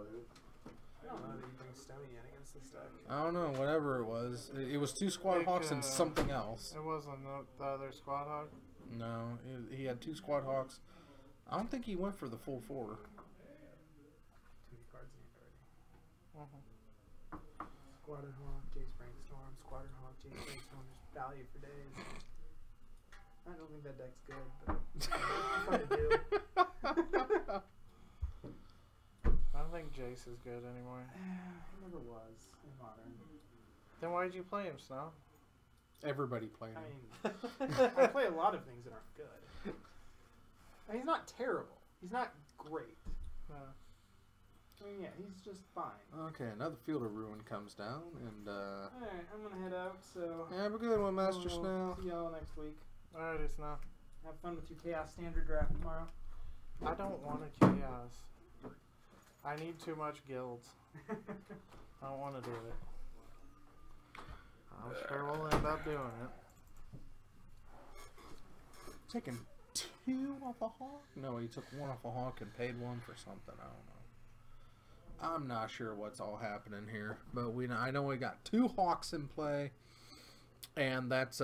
I don't know that you bring Stony in against this deck. I don't know, whatever it was. It was 2 Squad Like, Hawks and something else. It wasn't the other Squad Hawk. No, he had 2 Squad Hawks. I don't think he went for the full 4. Too many cards in it already. Mhm. Squadron Hawk, Jace Brainstorm, Squadron Hawk, Jace Brainstorm. There's value for days. I don't think that deck's good, but it's fun to do. I don't think Jace is good anymore. It never was in Modern. Then why'd you play him, Snow? Everybody playing I him. mean, I play a lot of things that aren't good. I mean, he's not terrible. He's not great. No. I mean, yeah, he's just fine. Okay, another Field of Ruin comes down, and Alright, I'm gonna head out, so... have a good one, Master we'll Snow. See y'all next week. Alrighty, Snow. Have fun with your Chaos Standard draft tomorrow. I don't want a chaos. I need too much guilds. I don't want to do it. I'm sure we'll end up doing it. Taking 2 off a hawk? No, he took 1 off a hawk and paid 1 for something. I don't know. I'm not sure what's all happening here, but I know we got 2 hawks in play, and that's it's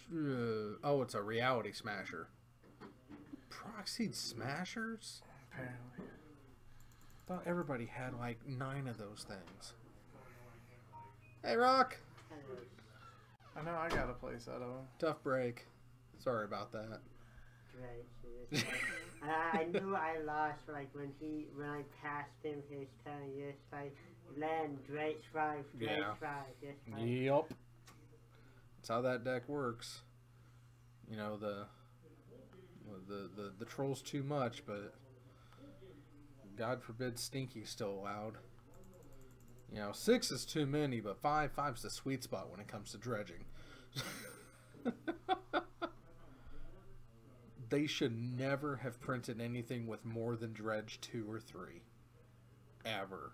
a Reality Smasher. Proxied Smashers? Apparently. Thought everybody had like 9 of those things. Hey, Rock. I know I got a place out of them. Tough break. Sorry about that. Right. So it's like, I knew I lost like when I passed him his turn. Just like land Drake's 5, Drake's Yeah. 5, just like Yep. That's how that deck works. You know, the troll's too much, but God forbid Stinky's still allowed. You know, 6 is too many, but 5's the sweet spot when it comes to dredging. They should never have printed anything with more than dredge 2 or 3. Ever.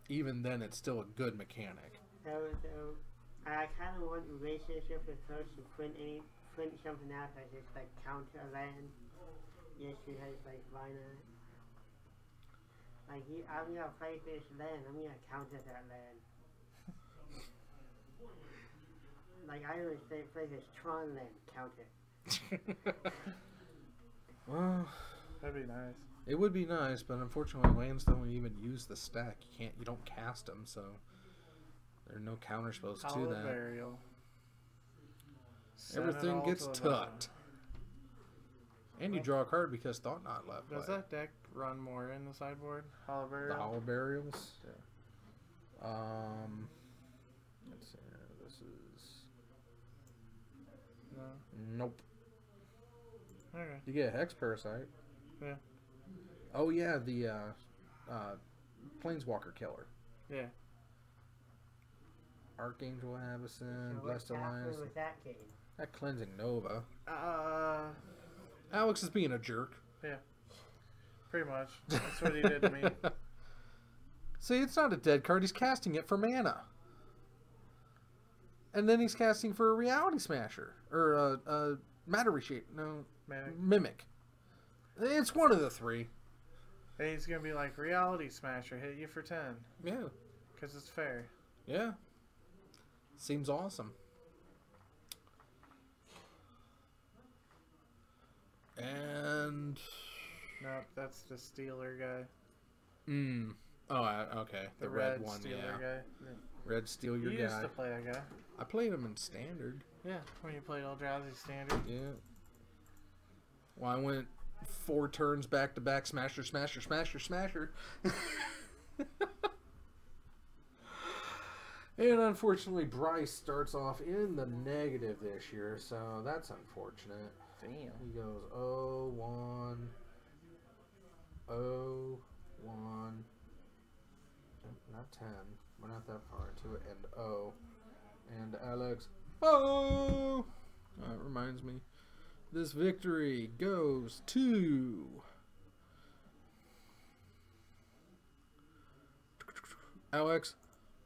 Even then, it's still a good mechanic. so I kind of want a relationship with her to print something else like just like counter a land. Just because like why not? Like I'm gonna play this land. I'm gonna counter that land. Like I always play this Tron land counter. Well, That'd be nice. it would be nice, but unfortunately, lands don't even use the stack. You don't cast them, so there are no counter spells to Hollow that. Burial. Send it Everything all gets to the bottom. tucked. And you draw a card because Thought Knot left. Does play. that deck run more in the sideboard? Hollow The Burial? Hollow Burials? Yeah. Let's see. This is No. nope. Okay. You get a Hex Parasite. Yeah. Oh yeah, the Planeswalker Killer. Yeah. Archangel Avacyn, So Blessed what's happening Alliance. with that game? That cleansing Nova. Uh, Alex is being a jerk. yeah. Pretty much. That's what he did to me. See, it's not a dead card. He's casting it for mana. And then he's casting for a Reality Smasher. Or a Matter Reshape. No, Mimic. It's one of the three. And he's going to be like, Reality Smasher, hit you for 10. Yeah. Because it's fair. Yeah. Seems awesome. And... Nope, that's the Steeler guy. Oh, okay. The red one, Steeler yeah. guy. Red Steel, your You guy. used to play that guy. I played him in Standard. Yeah, when you played Eldrazi Standard. Yeah. Well, I went 4 turns back to back, smasher, smasher, smasher, smasher. And unfortunately, Bryce starts off in the negative this year, so that's unfortunate. Damn. He goes 0, 1, 0, 1, not 10. We're not that far into it. And 0. And Alex, oh! That reminds me. This victory goes to... Alex,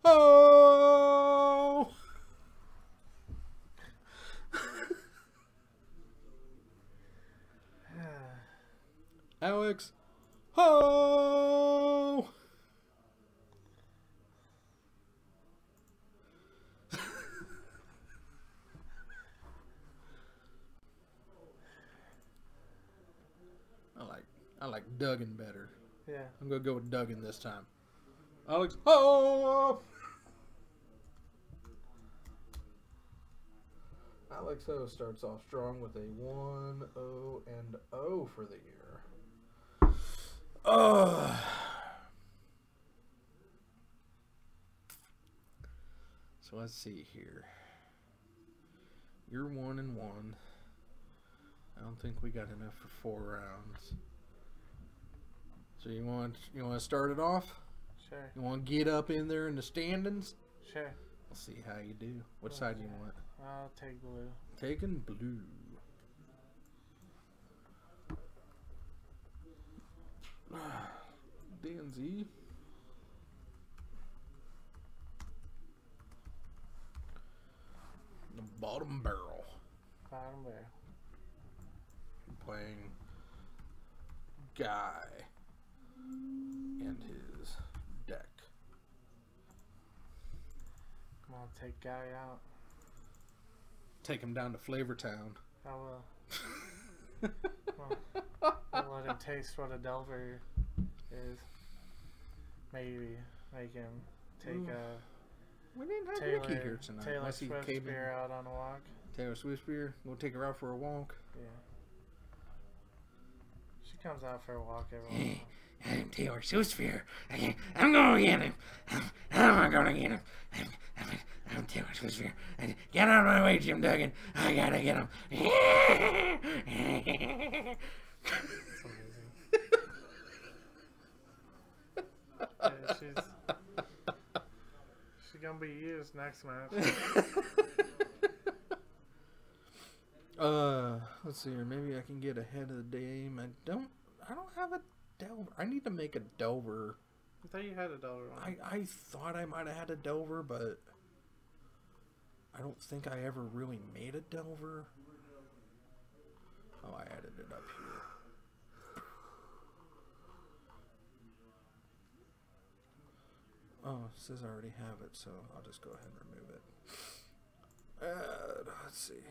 oh! Alex, oh! I like Duggan better. Yeah. I'm gonna go with Duggan this time. Alex, oh! Alex O starts off strong with a 1, 0, and 0 for the year. So let's see here. You're 1 and 1. I don't think we got enough for 4 rounds. So you want to start it off? Sure. You want to get up in there in the standings? Sure. We'll see how you do. What side do you want? I'll take blue. Taking blue. DNZ. The bottom barrel. Bottom there. Playing Guy and his deck. Come on, take Guy out. Take him down to Flavor Town. I will. I'll let him taste what a Delver is. Maybe make him take We didn't have Taylor, Ricky here tonight. Taylor Unless he Swift came in. beer out on a walk. Taylor Swift beer. We'll take her out for a walk. Yeah. She comes out for a walk every once in a while. I'm Taylor Swift. I'm going to get him. I'm going to get him. I'm Taylor Swift. Get out of my way, Jim Duggan. I gotta get him. It's amazing. Yeah, she's gonna be used next match. Let's see here. Maybe I can get ahead of the game. I don't have a Delver. I need to make a Delver. I thought you had a Delver one. I thought I might have had a Delver, but I don't think I ever really made a Delver. Oh, I added it up here. Oh, it says I already have it, so I'll just go ahead and remove it. Let's see here.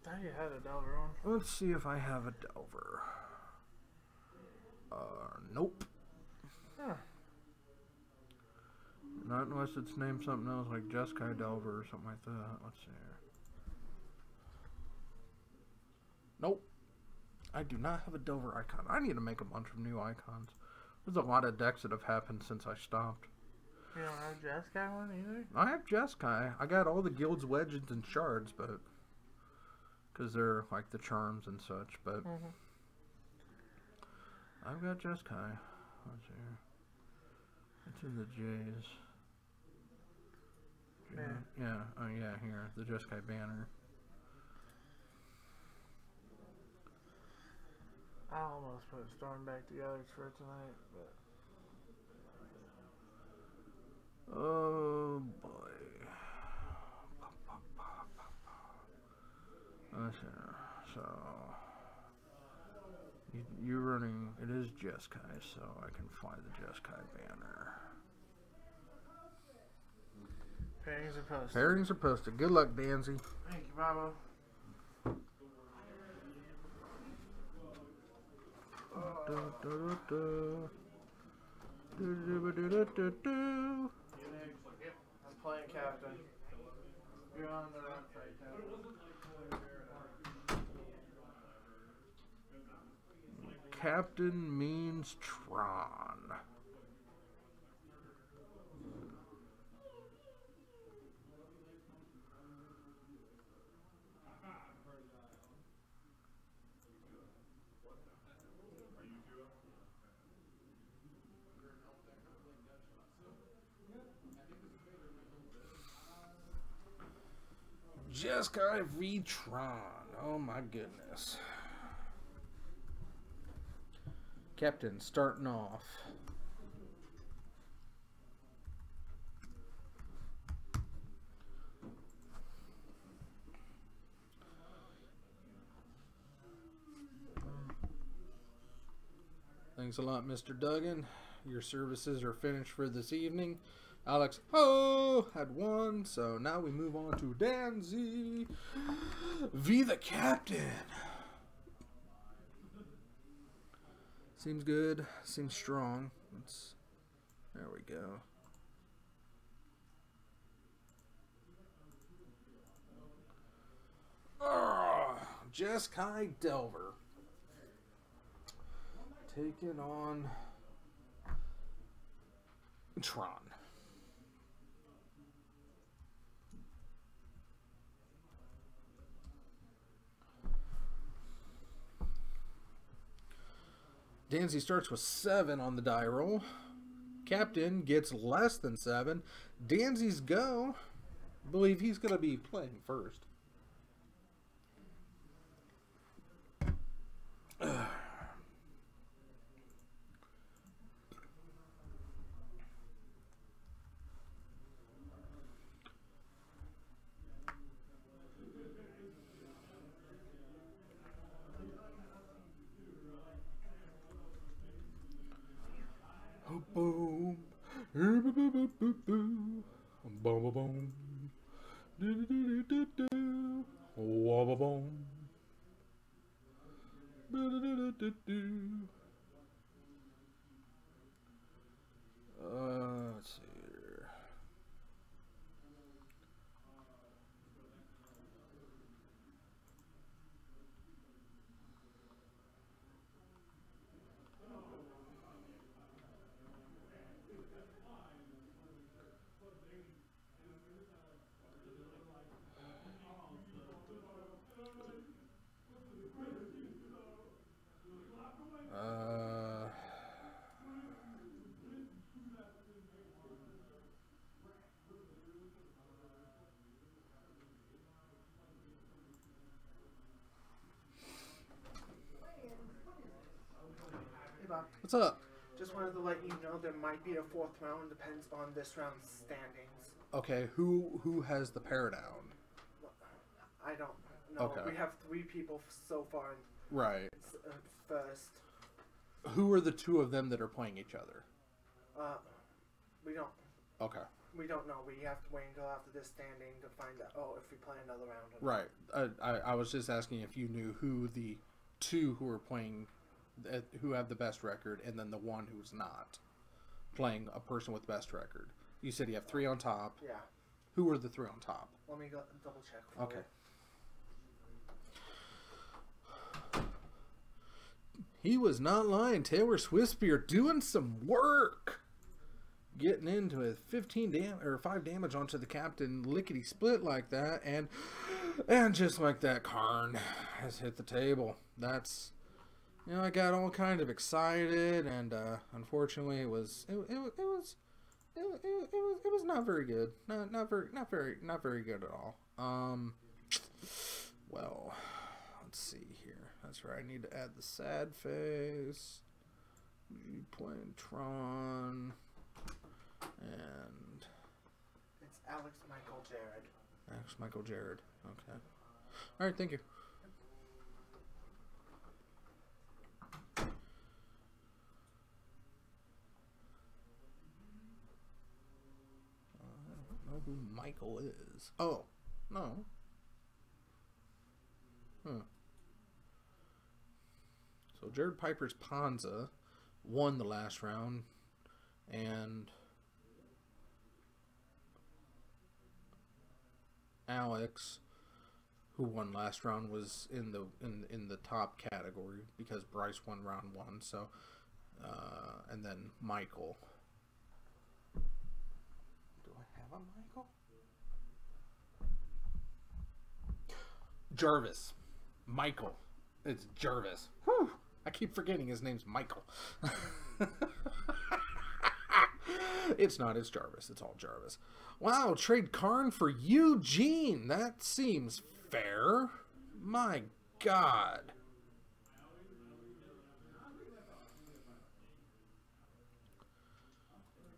I thought you had a Delver one. Let's see if I have a Delver. Nope. Huh. Not unless it's named something else like Jeskai Delver or something like that. Let's see here. Nope. I do not have a Delver icon. I need to make a bunch of new icons. There's a lot of decks that have happened since I stopped. You don't have Jeskai one either? I have Jeskai. I got all the guilds, wedges, and shards, but because they're like the charms and such. But I've got Jeskai. Let's see here. It's in the J's. Yeah. Yeah. Oh yeah. Here, the Jeskai banner. I almost put Storm back together for tonight, but Oh boy. So you're running. It is Jeskai, so I can fly the Jeskai banner. pairings are posted. Pairings are posted. Good luck, Danzy. Thank you, Babo. I'm playing captain. You're on the right side, Captain means Tron. Jeskai v Tron. Oh my goodness. Captain starting off. Thanks a lot, Mr. Duggan. Your services are finished for this evening. Alex had won, so now we move on to Danzy v the Captain. Seems good. Seems strong. There we go. Jeskai Delver taking on Tron. Danzy starts with 7 on the die roll. Captain gets less than 7. Danzy's go. I believe he's going to be playing first. Boom, boom, boom, boom, boom, boom, do do do do do, wobble boom, do do do do. Let's see here. Hey Bob, What's up? just wanted to let you know there might be a 4th round, depends on this round's standings. Okay, who has the pair down? I don't know. Okay. We have 3 people so far in Right. first. Who are the 2 of them that are playing each other? We don't Okay. know. We have to wait until after this standing to find out. Oh, if we play another round. Or Right. I was just asking if you knew who the 2 who are playing, who have the best record, and then the one who's not playing a person with best record. You said you have 3 on top. Yeah. Who are the 3 on top? Let me go double check. For Okay. He was not lying. Taylor Swiftspear doing some work. Getting into a 5 damage onto the Captain, lickety split like that, and just like that, Karn has hit the table. That's, I got all kind of excited, and unfortunately, it was not very good. Not very good at all. Well, let's see here. That's right. I need to add the sad face. You playing Tron. And It's Alex Michael Jared. Alex Michael Jared. Okay. All right. Thank you. I don't know who Michael is. Oh, no. So Jared Piper's Ponza won the last round, and Alex, who won last round, was in the top category because Bryce won round 1. So, and then Michael. Do I have a Michael? Jarvis. Michael. It's Jarvis. Whew. I keep forgetting his name's Michael. It's not. It's Jarvis. It's all Jarvis. Wow. Trade Karn for Eugene. That seems fair. My God.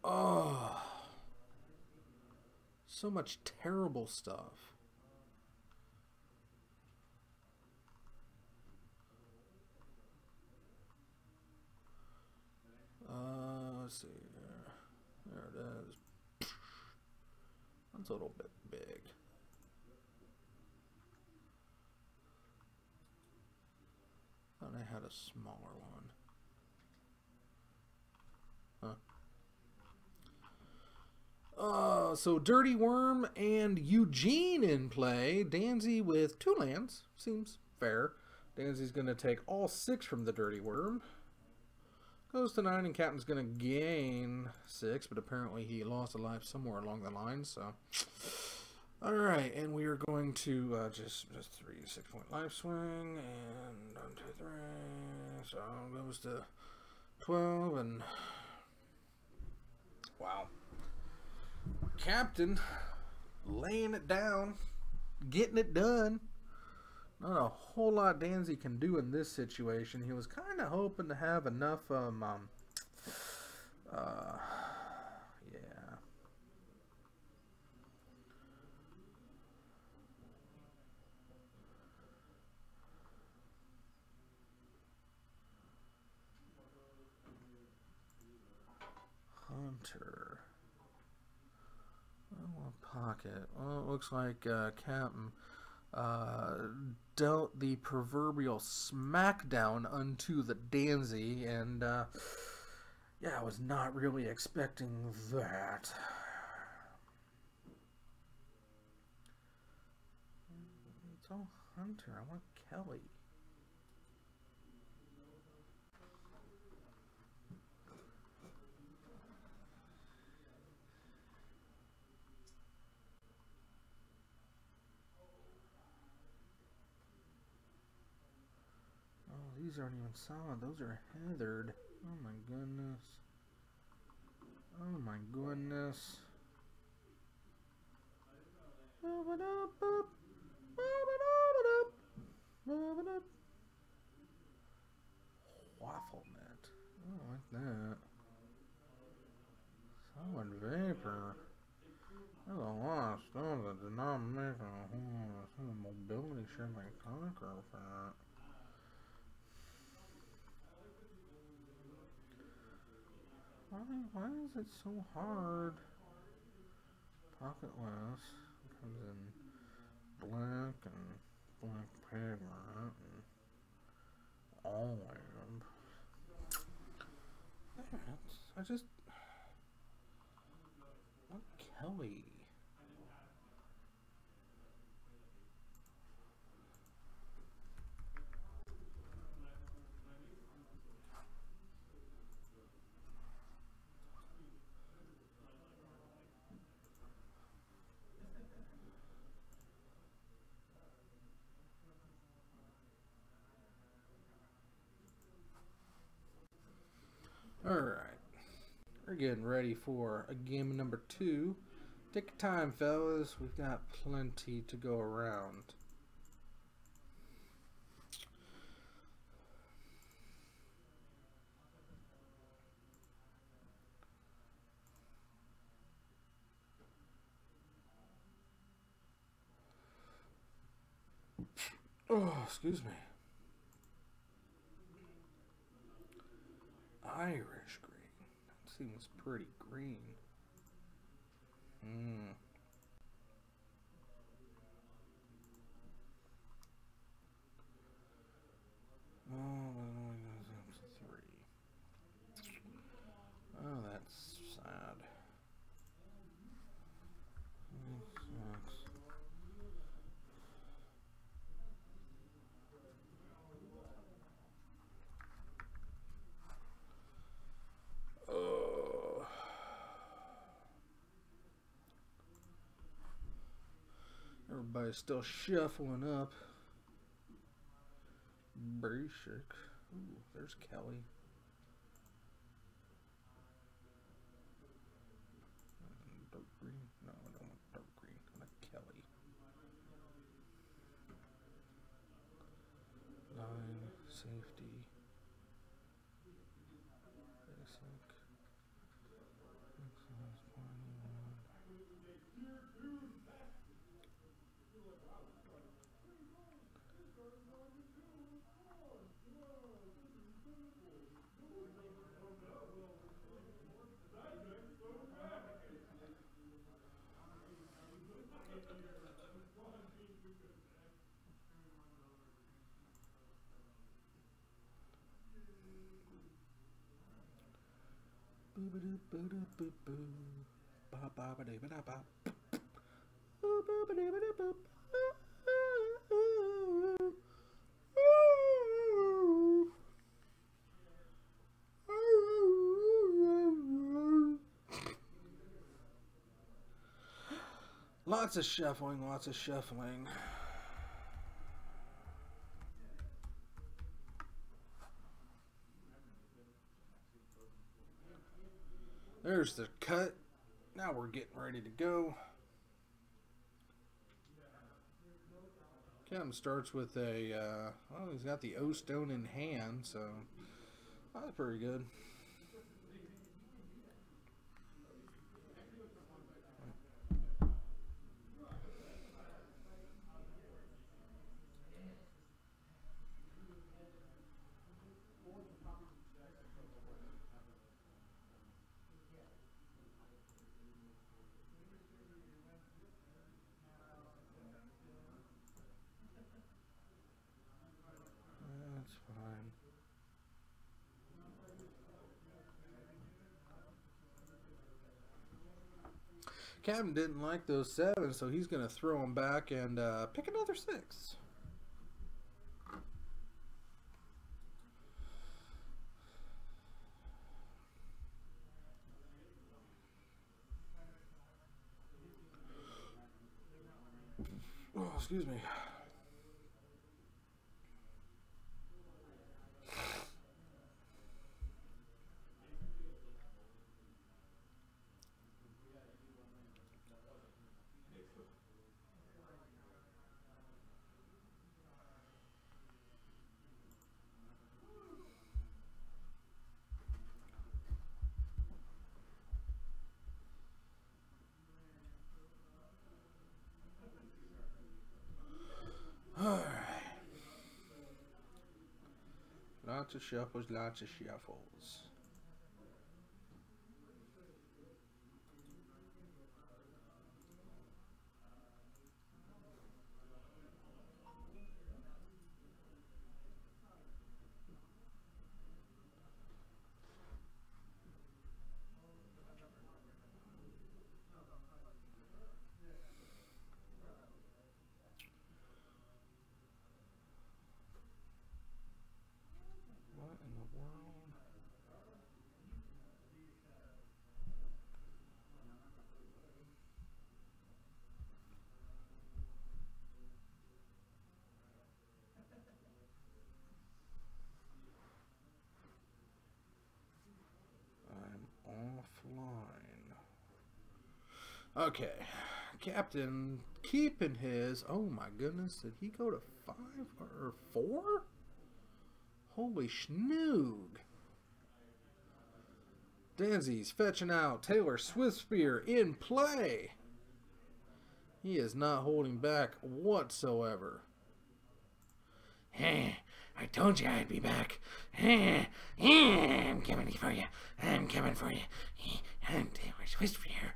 Oh. So much terrible stuff. Let's see here. There it is. That's a little bit big. Thought I had a smaller one. So Dirty Worm and Eugene in play. Danzy with 2 lands. Seems fair. Danzy's going to take all 6 from the Dirty Worm. Goes to 9, and Captain's going to gain 6, but apparently he lost a life somewhere along the line, so. Alright, and we are going to just 3 6-point life swing, and 1, 2, 3, so it goes to 12, and wow. Captain laying it down, getting it done. Not a whole lot Danzy can do in this situation. He was kind of hoping to have enough, yeah. Hunter. Oh, pocket. Well, it looks like Captain dealt the proverbial smackdown unto the Danzy, and yeah, I was not really expecting that. It's all Hunter. I want Kelly. These aren't even solid. Those are heathered. Oh my goodness. Oh my goodness. Waffle net. I don't like that. Solid vapor. There's a lot of stuff that did not make a whole lot of mobility shipping conquer for that. Why is it so hard? Pocketless comes in black and black pigment and olive. I just want Kelly. Alright, we're getting ready for a game number 2. Take your time, fellas. We've got plenty to go around. Oh, excuse me. Irish green. That seems pretty green. Hmm. Oh, it only goes up to 3. Oh, that's sad. That sucks. Oh. Everybody's still shuffling up. Basic. Ooh, there's Kelly. Dark green? No, I don't want dark green. I want Kelly. 9, safety. Basic. Excellence, 21. Lots of shuffling, lots of shuffling. There's the cut. Now we're getting ready to go. Captain starts with a, well, he's got the O stone in hand, so that's pretty good. That's fine. Captain didn't like those 7s, so he's going to throw them back and pick another 6. Oh, excuse me. Alright. Lots of shuffles, lots of shuffles. What in the world? I'm offline. Okay. Captain keeping his. Oh my goodness. Did he go to 5 or 4? Holy schnoog. Danzy's fetching out Taylor Swiftspear in play. He is not holding back whatsoever. I told you I'd be back. I'm coming for you. I'm coming for you. I'm Taylor Swift here.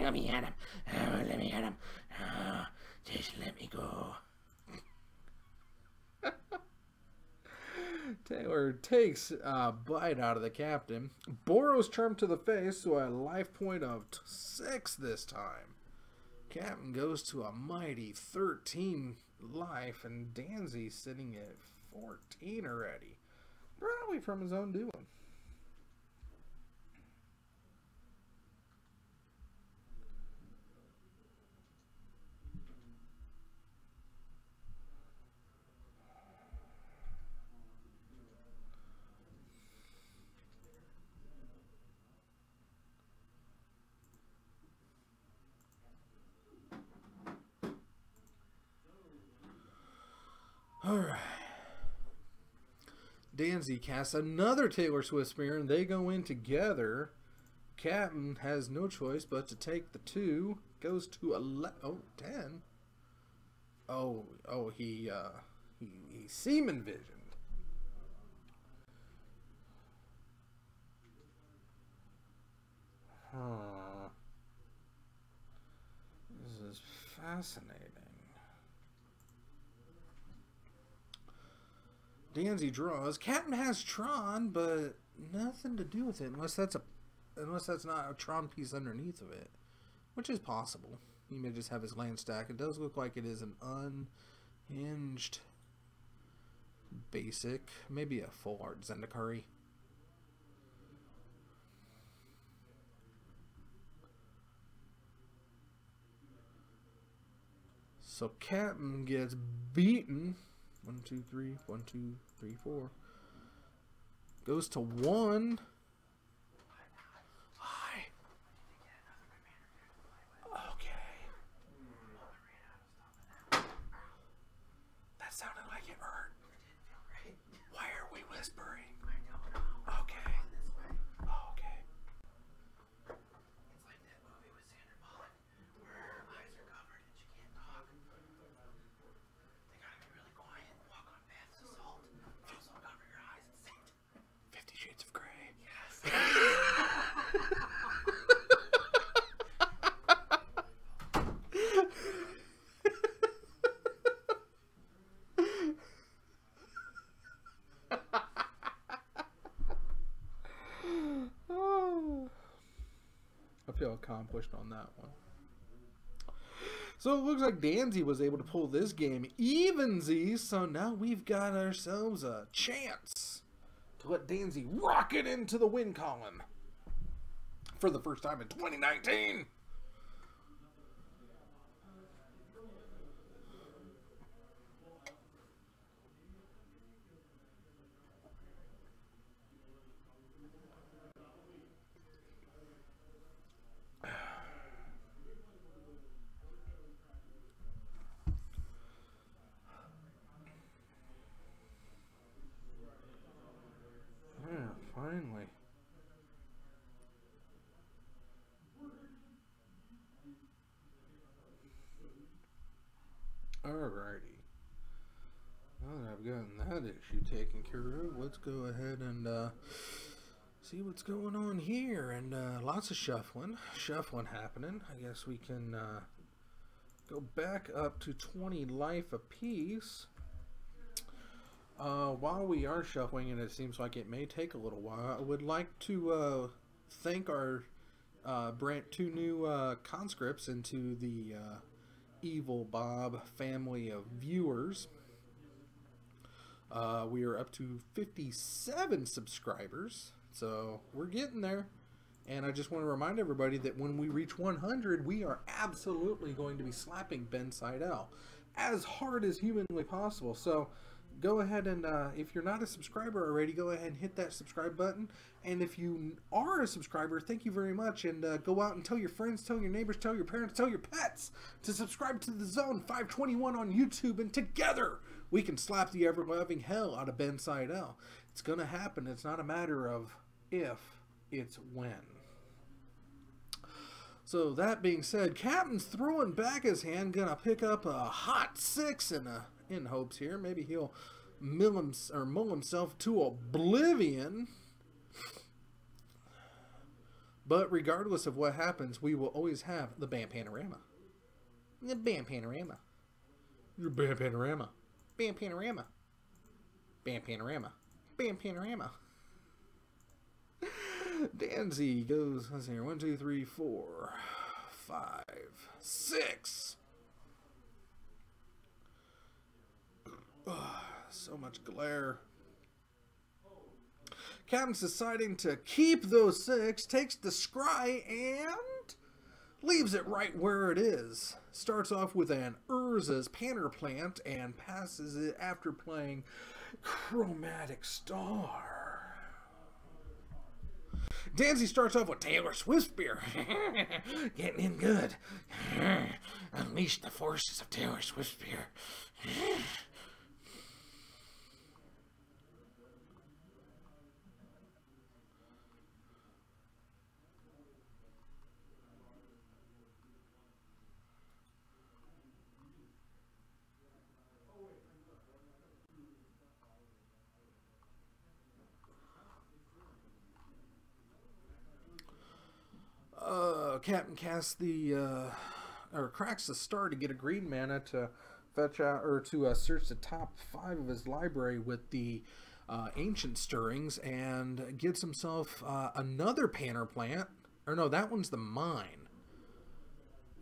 Let me at him. Oh, let me at him. Oh, just let me go. Taylor takes a bite out of the captain. Borrows charm to the face, so a life point of 6 this time. Captain goes to a mighty 13 life, and Danzy's sitting at 14 already. Probably from his own doing. Alright. Danzy casts another Taylor Swift spear, and they go in together. Captain has no choice but to take the 2. Goes to 10. He semen visioned. Huh. This is fascinating. Danzy draws. Captain has Tron, but nothing to do with it unless that's not a Tron piece underneath of it, which is possible. He may just have his land stack. It does look like it is an unhinged basic, maybe a full art Zendikari. So Captain gets beaten. 1, 2, 3, 1, 2, 3, 4. Goes to 1. Hi. Okay. That sounded like it hurt. Why are we whispering? Okay. Okay. It's like that movie with Sandra Bullock where her eyes are covered and she can't talk. They gotta be really quiet, walk on baths of salt, also cover your eyes and sing. 50 Shades of Grey. Yes. I feel accomplished on that one. So it looks like Danzy was able to pull this game evensies, so now we've got ourselves a chance to let Danzy rocket into the win column for the first time in 2019. Yeah, finally. Alrighty. Now that I've gotten that issue taken care of, let's go ahead and see what's going on here. And lots of shuffling happening. I guess we can go back up to 20 life apiece. While we are shuffling, and it seems like it may take a little while, I would like to thank our two new conscripts into the Evil Bob family of viewers. We are up to 57 subscribers, so we're getting there. And I just want to remind everybody that when we reach 100, we are absolutely going to be slapping Ben Seidel as hard as humanly possible. So go ahead and, if you're not a subscriber already, go ahead and hit that subscribe button. And if you are a subscriber, thank you very much. And go out and tell your friends, tell your neighbors, tell your parents, tell your pets to subscribe to the Zone 521 on YouTube. And together, we can slap the ever-loving hell out of Ben Seidel. It's going to happen. It's not a matter of if, it's when. So that being said, Captain's throwing back his hand, gonna pick up a hot 6 and in hopes here. Maybe he'll mull himself to oblivion. But regardless of what happens, we will always have the Bam Panorama. The Bam Panorama. Your Bam Panorama. Bam Panorama. Bam Panorama. Bam Panorama. Danzy goes, let's see here, 1, 2, 3, 4, 5, 6. So much glare. Captain's deciding to keep those 6, takes the scry and leaves it right where it is. Starts off with an Urza's Panner Plant and passes it after playing Chromatic Star. Danzy starts off with Taylor Swift Spear. Getting in good. Unleash the forces of Taylor Swift Spear. Captain casts cracks the star to get a green mana to fetch out or to search the top 5 of his library with the Ancient Stirrings and gets himself another Panner Plant. Or no, that one's the mine.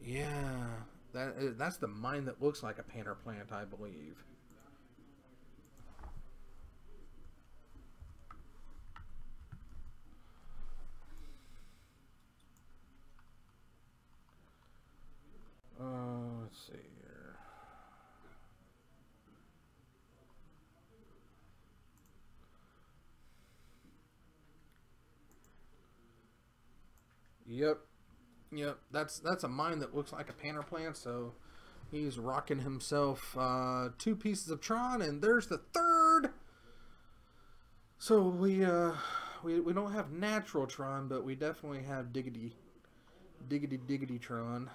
Yeah, that's the mine that looks like a Panner Plant, I believe. Let's see here. Yep. That's a mine that looks like a Panner Plant. So he's rocking himself 2 pieces of Tron, and there's the 3rd. So we don't have natural Tron, but we definitely have diggity Tron.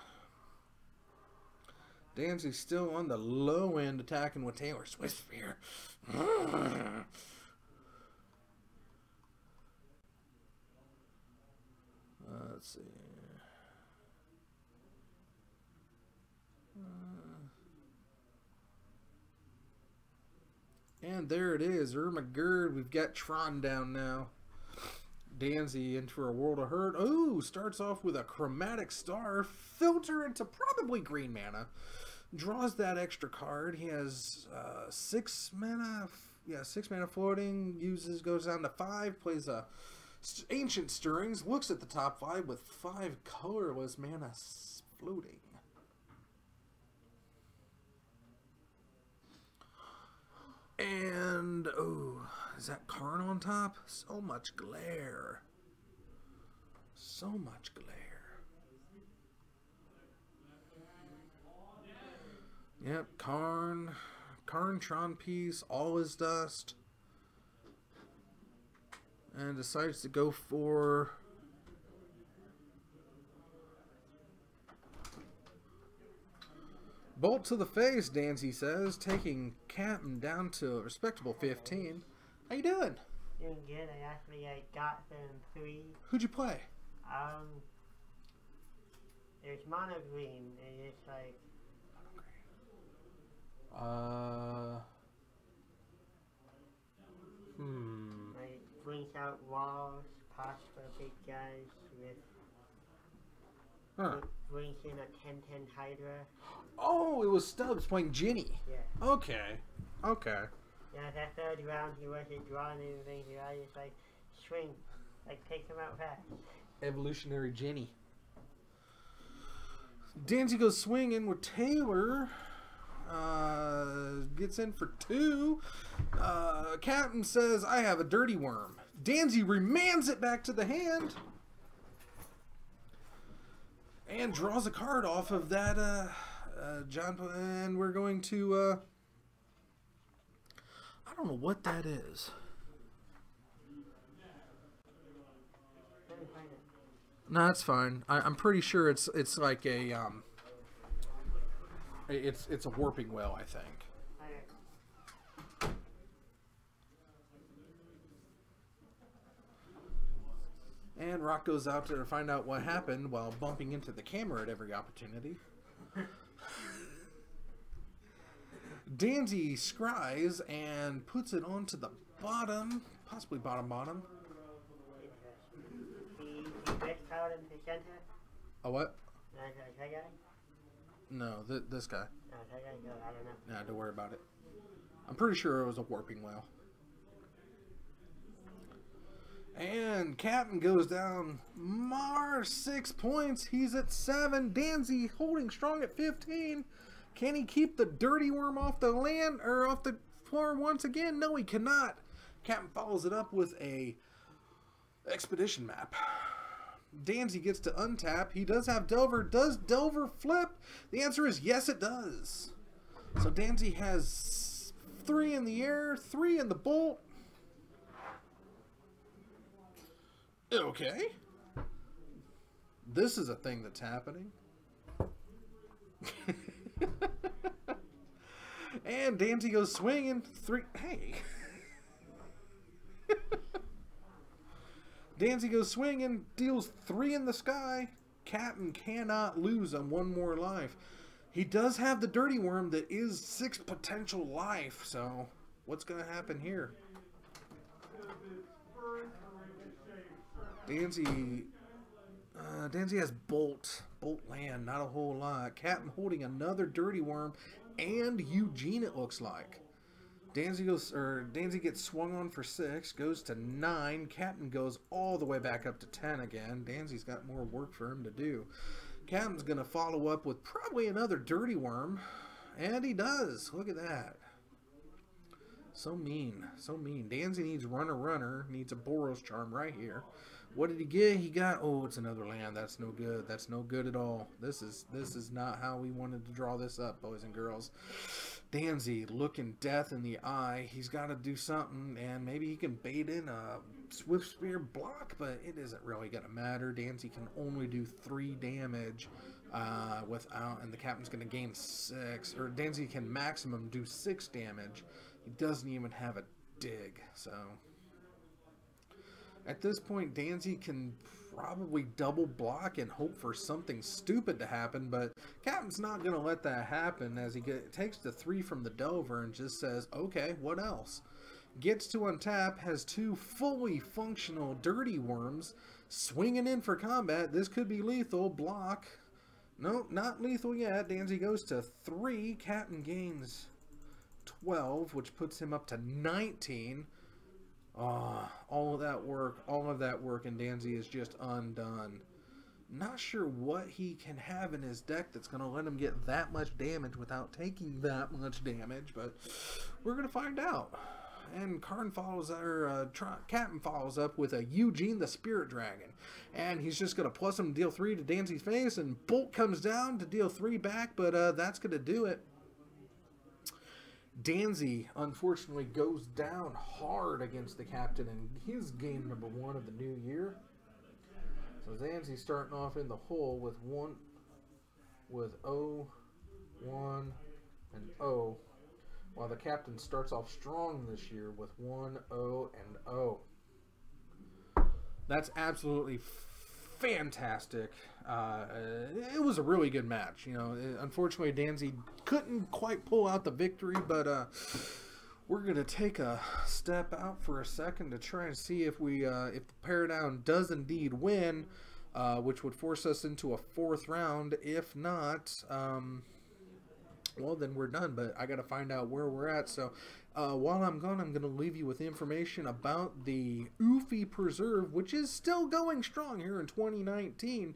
Danzy's still on the low end attacking with Taylor Swift Spear. Let's see. And there it is. Ermagerd. We've got Tron down now. Danzy in for a World of Hurt. Oh, starts off with a Chromatic Star. Filter into probably green mana. Draws that extra card. He has 6 mana. Yeah, 6 mana floating. Goes down to 5. Plays a Ancient Stirrings. Looks at the top 5 with 5 colorless mana floating. And, oh, is that Karn on top? So much glare. So much glare. Yep, Karn, Tron piece, all is dust. And decides to go for Bolt to the face, Danzy says, taking Captain down to a respectable 15. How you doing? Doing good. I actually got them 3. Who'd you play? There's mono green, and it's like like brings out walls, pots for big guys with brings in a 10/10 Hydra. Oh, it was Stubbs playing Ginny. Yeah. Okay. Yeah, that 3rd round he wasn't drawing anything. I just like swing, like take him out fast. Evolutionary Ginny. Danzy goes swinging with Taylor. Gets in for 2. Captain says, I have a Dirty Worm. Danzy remands it back to the hand. And draws a card off of that, John. And we're going to, I don't know what that is. No, that's fine. I'm pretty sure it's like a, it's a warping well, I think. And Rock goes out to find out what happened while bumping into the camera at every opportunity. Danzy scries and puts it onto the bottom, possibly bottom. The best power in the center? A what? That guy? No, this guy. No, that guy? No, I don't know. Nah, don't worry about it. I'm pretty sure it was a warping whale. And Captain goes down. Mars 6 points. He's at 7. Danzy holding strong at 15. Can he keep the dirty worm off the land or off the floor once again? No, he cannot. Captain follows it up with a expedition map. Danzy gets to untap. He does have Delver. Does Delver flip? The answer is yes, it does. So Danzy has 3 in the air, 3 in the bolt. Okay. This is a thing that's happening. And Danzy goes swinging. 3. Hey. Danzy goes swinging, deals 3 in the sky. Captain cannot lose on 1 more life. He does have the dirty worm that is 6 potential life. So, what's going to happen here? Danzy has Bolt land, not a whole lot. Captain holding another dirty worm and Eugene, it looks like. Danzy gets swung on for 6, goes to 9. Captain goes all the way back up to 10 again. Danzy's got more work for him to do. Captain's going to follow up with probably another dirty worm, and he does. Look at that. So mean, so mean. Danzy needs runner, needs a Boros charm right here. What did he get? He got, oh, it's another land. That's no good. That's no good at all. This is not how we wanted to draw this up, boys and girls. Danzy looking death in the eye. He's got to do something, and maybe he can bait in a Swift Spear block, but it isn't really going to matter. Danzy can only do 3 damage without, and the Captain's going to gain 6. Or Danzy can maximum do 6 damage. He doesn't even have a dig, so... At this point, Danzy can probably double block and hope for something stupid to happen, but Captain's not going to let that happen as he takes the 3 from the Delver and just says, okay, what else? Gets to untap, has 2 fully functional dirty worms, swinging in for combat. This could be lethal. Block. No, not lethal yet. Danzy goes to 3. Captain gains 12, which puts him up to 19. All of that work, and Danzy is just undone. Not sure what he can have in his deck that's going to let him get that much damage without taking that much damage, but we're going to find out. And Captain follows up with a Eugene the Spirit Dragon, and he's just going to plus him to deal 3 to Danzy's face, and Bolt comes down to deal 3 back, but that's going to do it. Danzy, unfortunately, goes down hard against the Captain in his game number 1 of the new year. So Danzy starting off in the hole with 0, 1, and 0, while the Captain starts off strong this year with 1, 0, and 0. That's absolutely fantastic. It was a really good match. You know, unfortunately, Danzy couldn't quite pull out the victory, but we're gonna take a step out for a second to try and see if the Paradown does indeed win, which would force us into a 4th round. If not, well, then we're done. But I gotta find out where we're at. So while I'm gone, I'm gonna leave you with information about the Oofy Preserve, which is still going strong here in 2019.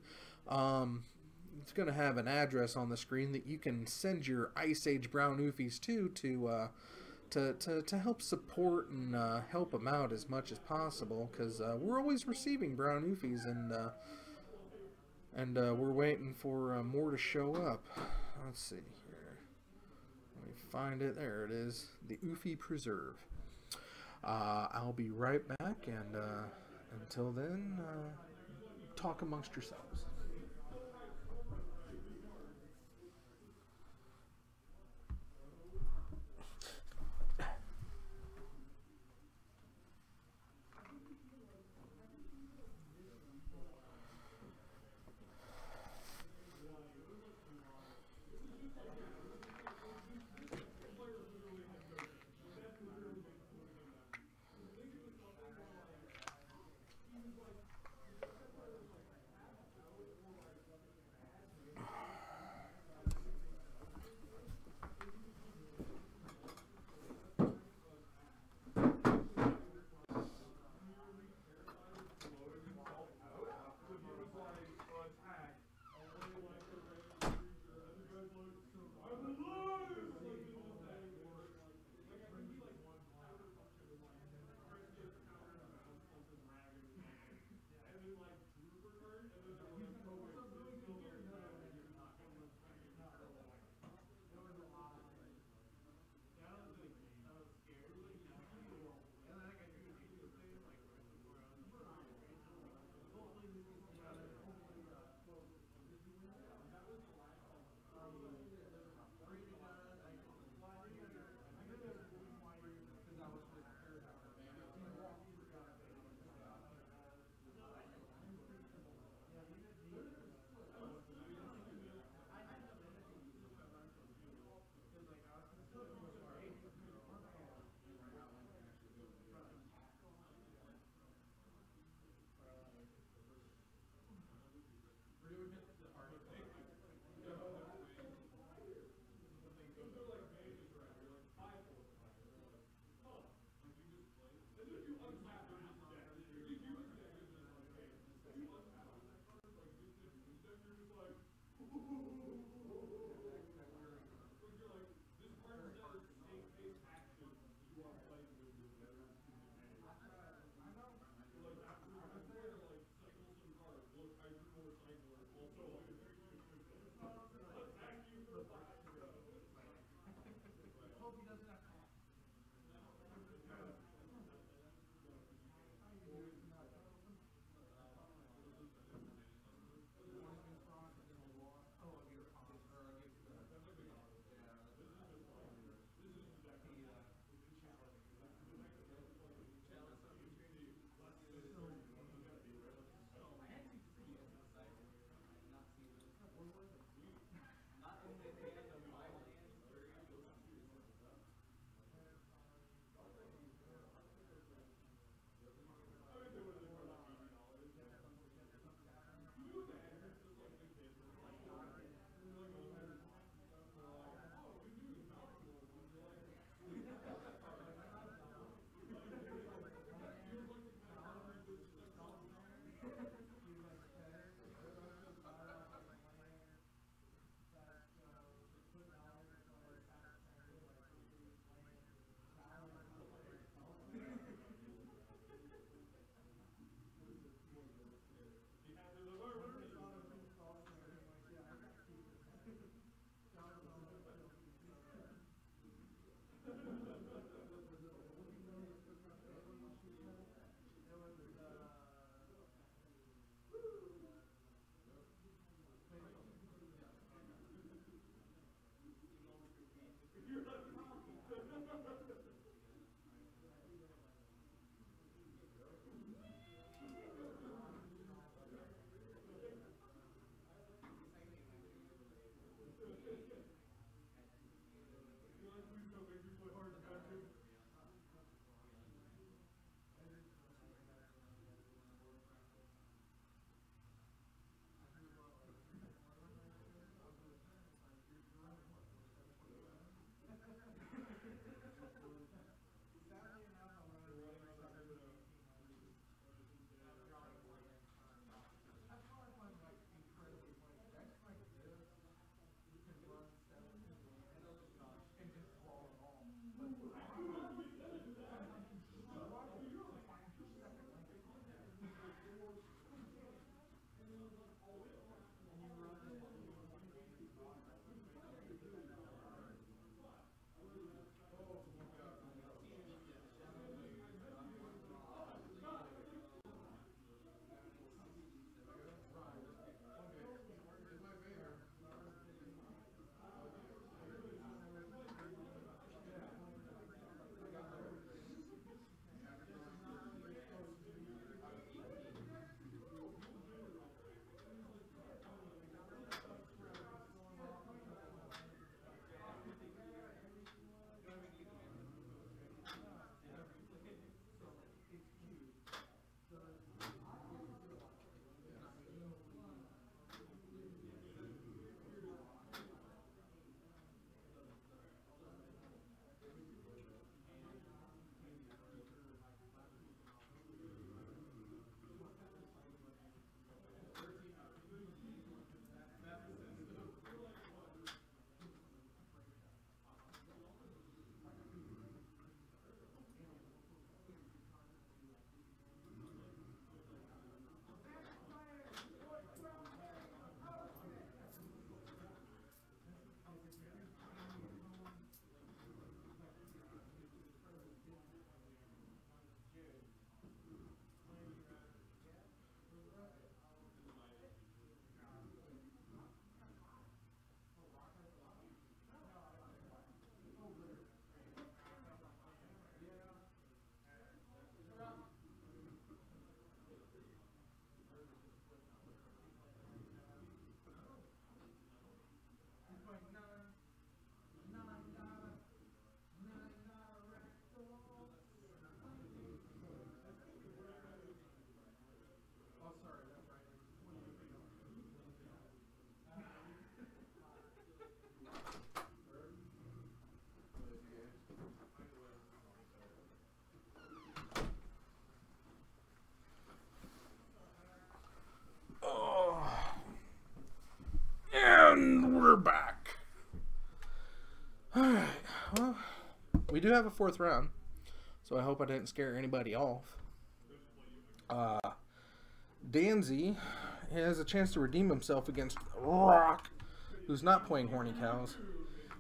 It's going to have an address on the screen that you can send your Ice Age Brown Oofies to help support and help them out as much as possible, because we're always receiving Brown Oofies, and we're waiting for more to show up. Let's see here. Let me find it. There it is. The Oofy Preserve. I'll be right back, and until then, talk amongst yourselves. do have a 4th round, so I hope I didn't scare anybody off. Danzy has a chance to redeem himself against Rock, who's not playing Horny Cows.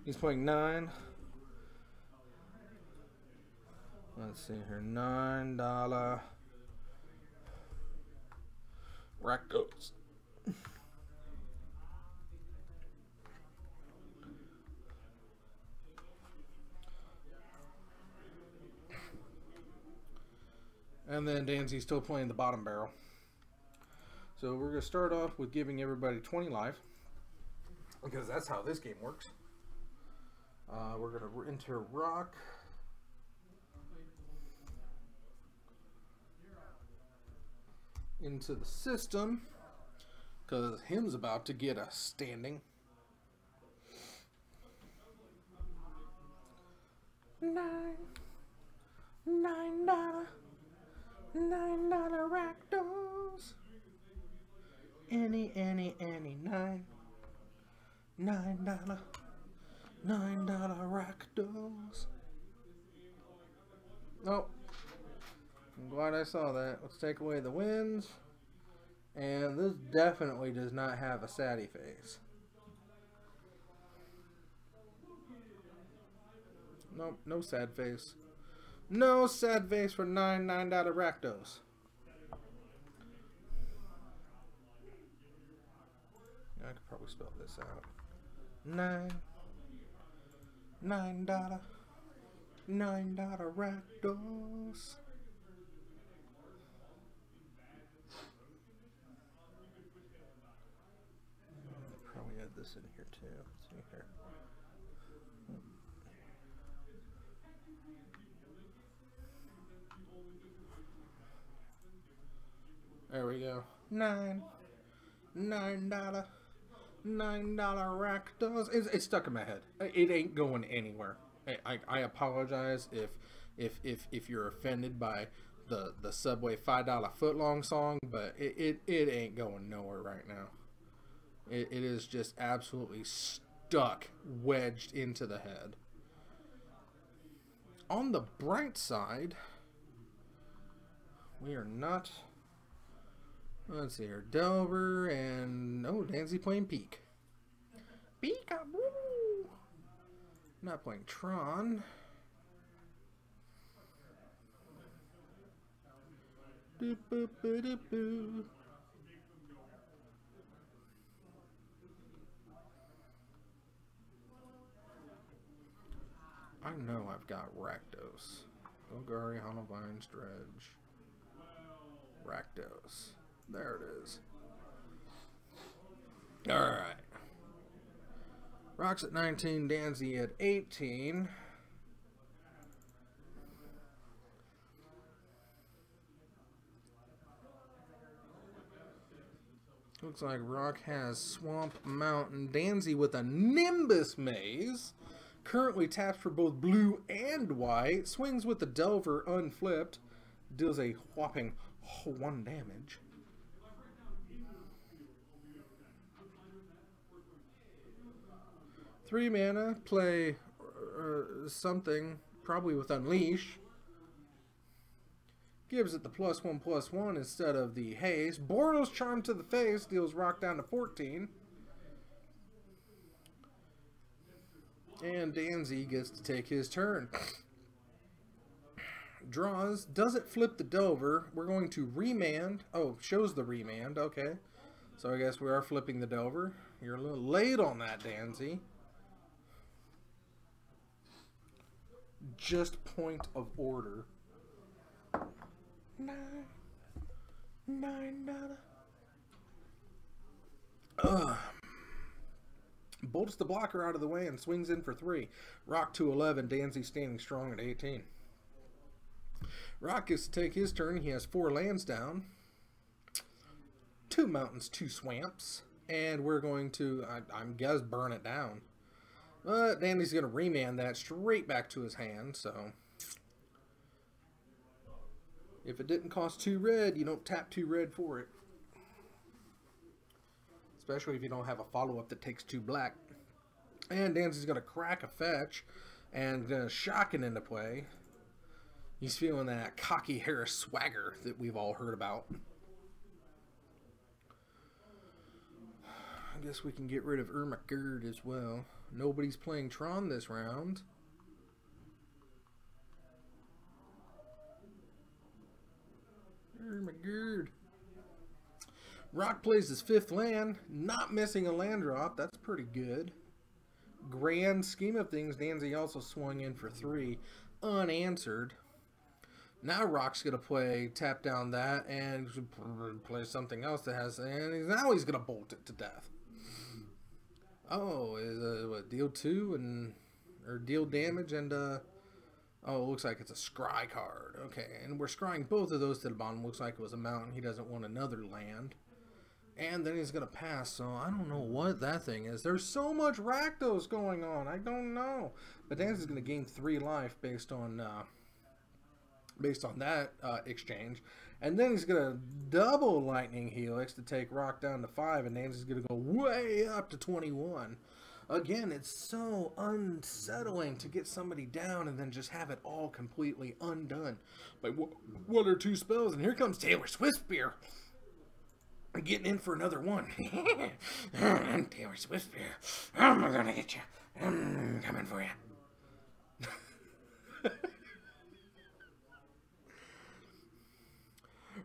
He's playing 9. Let's see here, $9 Rakdos. And then Danzy's still playing the bottom barrel. So we're going to start off with giving everybody 20 life, because that's how this game works. We're going to enter Rock. Into the system, because him's about to get a standing. $9 Rakdos. Any, $9 Rakdos. Oh, I'm glad I saw that. Let's take away the wins. And this definitely does not have a saddy face. Nope, no sad face. No sad face for $9 Rakdos. I could probably spell this out. $9 Rakdos. Probably add this in here too. Let's see here. There we go. $9 Rakdos. It's stuck in my head. It ain't going anywhere. I apologize if you're offended by the Subway $5 footlong song, but it ain't going nowhere right now. It is just absolutely stuck, wedged into the head. On the bright side, we are not. Let's see here, Delver and Danzy playing Peek. Peekaboo. Not playing Tron. Doop boop boop doop boo. I know I've got Rakdos. Golgari, Hollowvines, Dredge. Rakdos. There it is. Alright. Rock's at 19, Danzy at 18. Looks like Rock has Swamp Mountain. Danzy with a Nimbus Maze. Currently taps for both blue and white. Swings with the Delver unflipped. Deals a whopping 1 damage. Three mana, play something, probably with Unleash. Gives it the +1/+1 instead of the haste. Boros Charm to the face, deals Rock down to 14. And Danzy gets to take his turn. Draws, doesn't flip the Delver. We're going to remand. Oh, shows the remand, okay. So I guess we are flipping the Delver. You're a little late on that, Danzy. Just point of order. $9. Bolts the blocker out of the way and swings in for 3. Rock to 11. Danzy standing strong at 18. Rock gets to take his turn. He has 4 lands down. 2 mountains, 2 swamps. And we're going to, I guess, burn it down. But Danzy's going to remand that straight back to his hand, so. If it didn't cost 2 red, you don't tap 2 red for it. Especially if you don't have a follow-up that takes 2 black. And Danzy's going to crack a fetch. And Shocking into play. He's feeling that cocky Harris swagger that we've all heard about. I guess we can get rid of Ermagerd as well. Nobody's playing Tron this round. Ermagerd. Rock plays his 5th land, not missing a land drop. That's pretty good. Grand scheme of things, Danzy also swung in for 3, unanswered. Now Rock's going to play, tap down that, and play something else that has, and now he's going to bolt it to death. Oh, is what, deal 2 and, or deal damage and, oh, it looks like it's a scry card. Okay, and we're scrying both of those to the bottom. Looks like it was a mountain. He doesn't want another land. And then he's going to pass, so I don't know what that thing is. There's so much Rakdos going on. I don't know. But Dan's is going to gain 3 life based on that exchange. And then he's going to double Lightning Helix to take Rock down to 5, and Dan's is going to go way up to 21. Again, it's so unsettling to get somebody down and then just have it all completely undone by 1 or 2 spells. And here comes Taylor Swiftspear. Getting in for another one. I'm Taylor Swiftspear. I'm gonna get you. I'm coming for you.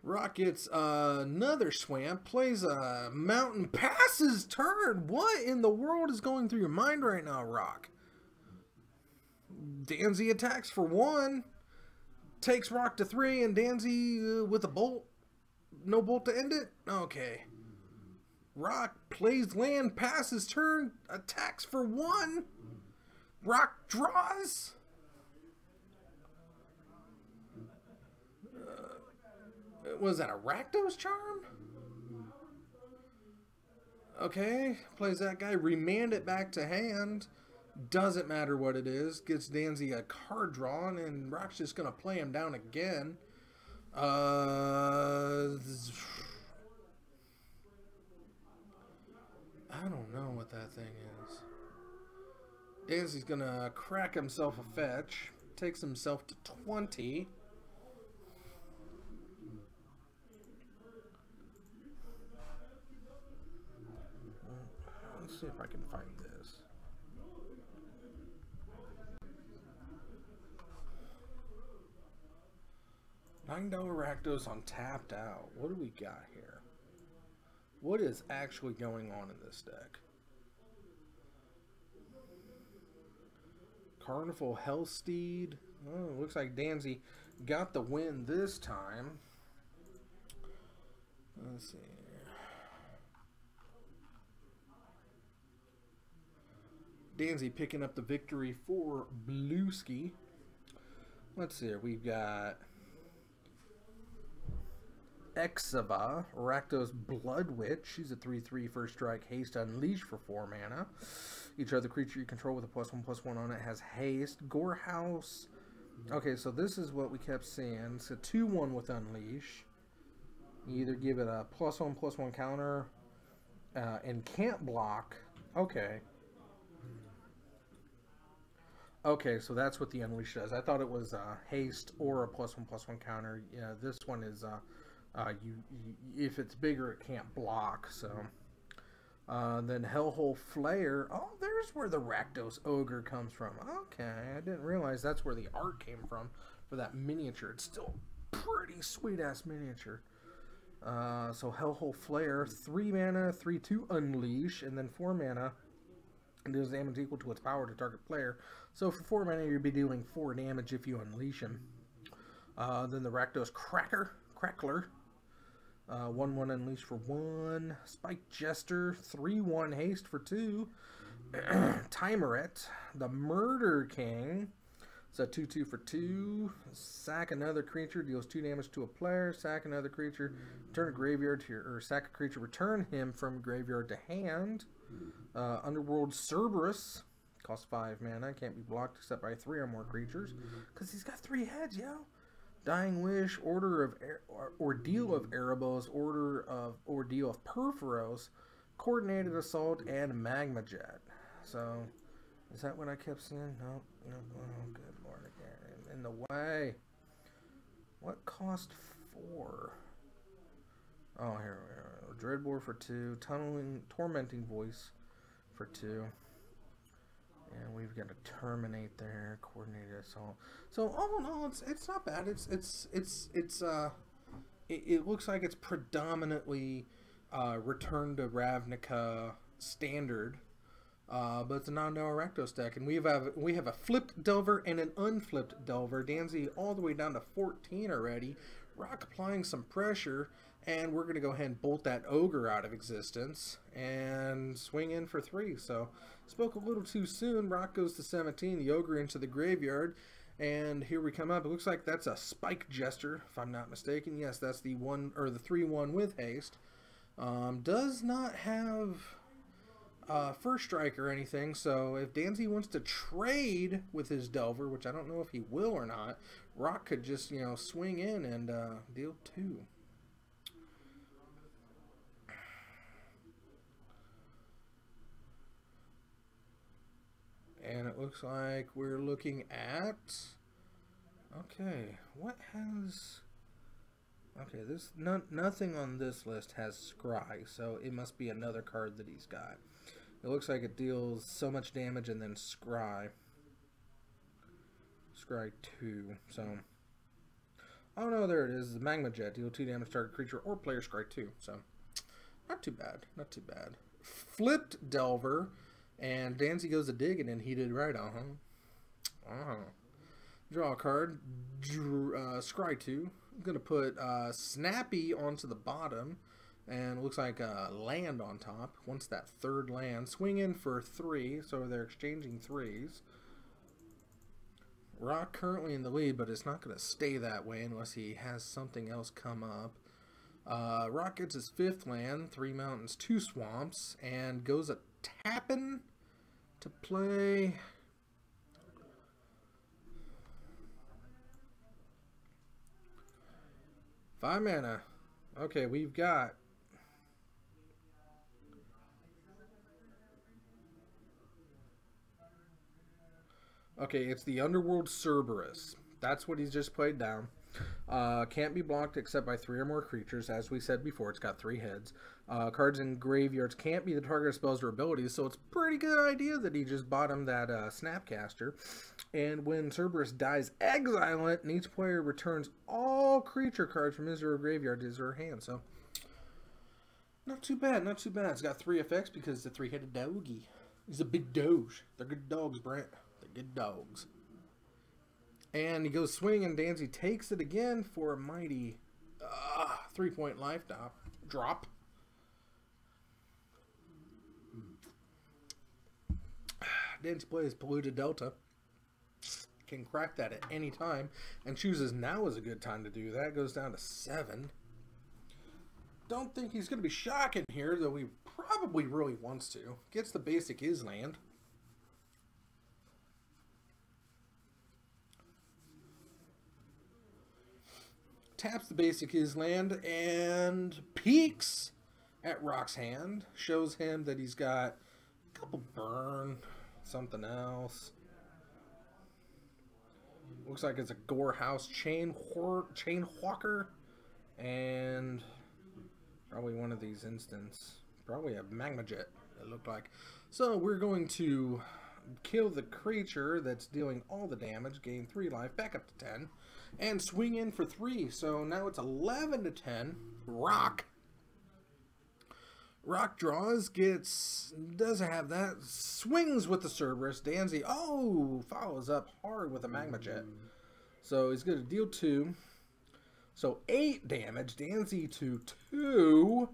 Rock gets another swamp. Plays a mountain. Passes turn. What in the world is going through your mind right now, Rock? Danzy attacks for 1. Takes Rock to 3. And Danzy with a bolt. No bolt to end it? Okay. Rock plays land, passes turn, attacks for 1. Rock draws. Was that a Rakdos charm? Okay. Plays that guy, remand it back to hand. Doesn't matter what it is. Gets Danzy a card drawn, and Rock's just going to play him down again. I don't know what that thing is. Danzy's gonna crack himself a fetch. Takes himself to 20. Let's see if I can find this. $9 Rakdos on tapped out. What do we got here? What is actually going on in this deck? Carnival Hellsteed. Oh, looks like Danzy got the win this time. Let's see. Danzy picking up the victory for Blueski. Let's see here. We've got Exava, Rakdos Blood Witch. She's a 3/3 first strike, haste, unleash for 4 mana. Each other creature you control with a +1/+1 on it has haste. Gorehouse. Okay, so this is what we kept seeing. It's a 2/1 with unleash. You either give it a +1/+1 counter and can't block. Okay. Okay, so that's what the unleash does. I thought it was haste or a +1/+1 counter. Yeah, this one is if it's bigger, it can't block. So then Hellhole Flare. Oh, there's where the Rakdos Ogre comes from. Okay, I didn't realize that's where the art came from for that miniature. It's still pretty sweet ass miniature. So Hellhole Flare, 3 mana, 3/2 unleash, and then 4 mana. And deals damage equal to its power to target player. So for 4 mana, you'd be dealing 4 damage if you unleash him. Then the Rakdos Crackler. 1/1 unleash for 1. Spike Jester. 3/1 haste for 2. Timeret. The Murder King. It's a 2/2 for 2. Sack another creature. Deals 2 damage to a player. Sack another creature. Return a graveyard to your, or sack a creature. Return him from graveyard to hand. Underworld Cerberus. Costs 5 mana. Can't be blocked except by 3 or more creatures. Because he's got 3 heads, yo. Dying Wish, Ordeal of Erebos, Ordeal of Perforos, Coordinated Assault, and Magma Jet. So, Is that what I kept seeing? No. No. Oh, good lord. I'm in the way. What cost 4? Oh, here we are. Dreadbore for 2. Tormenting Voice for 2. And we've got a Terminate there. Coordinated Assault. So all in all, it's not bad. It looks like it's predominantly Return to Ravnica standard. But it's a non-Neo Rakdos deck, and we have a flipped Delver and an unflipped Delver. Danzy all the way down to 14 already. Rock applying some pressure, and we're going to go ahead and bolt that Ogre out of existence and swing in for 3. So, spoke a little too soon. Rock goes to 17, the Ogre into the graveyard, and here we come up. It looks like that's a Spike Jester, if I'm not mistaken. Yes, that's the 3/1 with haste. Does not have First Strike or anything, so if Danzy wants to trade with his Delver, which I don't know if he will or not, Rock could just, swing in and deal 2. And it looks like we're looking at... Okay, what has... Okay, nothing on this list has Scry, so it must be another card that he's got. It looks like it deals so much damage and then Scry. Scry 2, so... Oh no, there it is. The Magma Jet. Deal 2 damage to target creature or player, Scry 2. So, not too bad. Not too bad. Flipped Delver, and Danzy goes to dig, and then he did right. Draw a card. Scry 2. I'm going to put Snappy onto the bottom, and it looks like a land on top. Once that third land, swing in for 3, so they're exchanging 3s. Rock currently in the lead, but it's not going to stay that way unless he has something else come up. Rock gets his 5th land, 3 mountains, 2 swamps, and goes a tapping to play... Five mana. Okay, we've got... Okay, it's the Underworld Cerberus. That's what he's just played down. Can't be blocked except by 3 or more creatures. As we said before, it's got 3 heads. Cards in graveyards can't be the target of spells or abilities, so it's a pretty good idea that he just bottomed that Snapcaster. And when Cerberus dies, exile it, and each player returns all creature cards from his or her graveyard to his or her hand. So, not too bad, not too bad. It's got 3 effects because it's a 3-headed doggy. He's a big doge. They're good dogs, Brent. They're good dogs. And he goes swing, and Danzy takes it again for a mighty 3-point life drop. Danzy plays Polluted Delta. Can crack that at any time, and chooses now is a good time to do that. Goes down to 7. Don't think he's going to be shocking here, though he probably really wants to. Gets the basic Island. Taps the basic Island and peeks at Rock's hand. Shows him that he's got a couple burn, something else. Looks like it's a Gorehouse Chainwalker, and probably one of these instants. Probably a Magma Jet, it looked like. So we're going to kill the creature that's dealing all the damage, gain 3 life, back up to 10, and swing in for 3. So now it's 11 to 10. Rock draws, doesn't have that, swings with the Cerberus. Danzy, follows up hard with a Magma Jet. So he's going to deal 2. So 8 damage. Danzy to 2.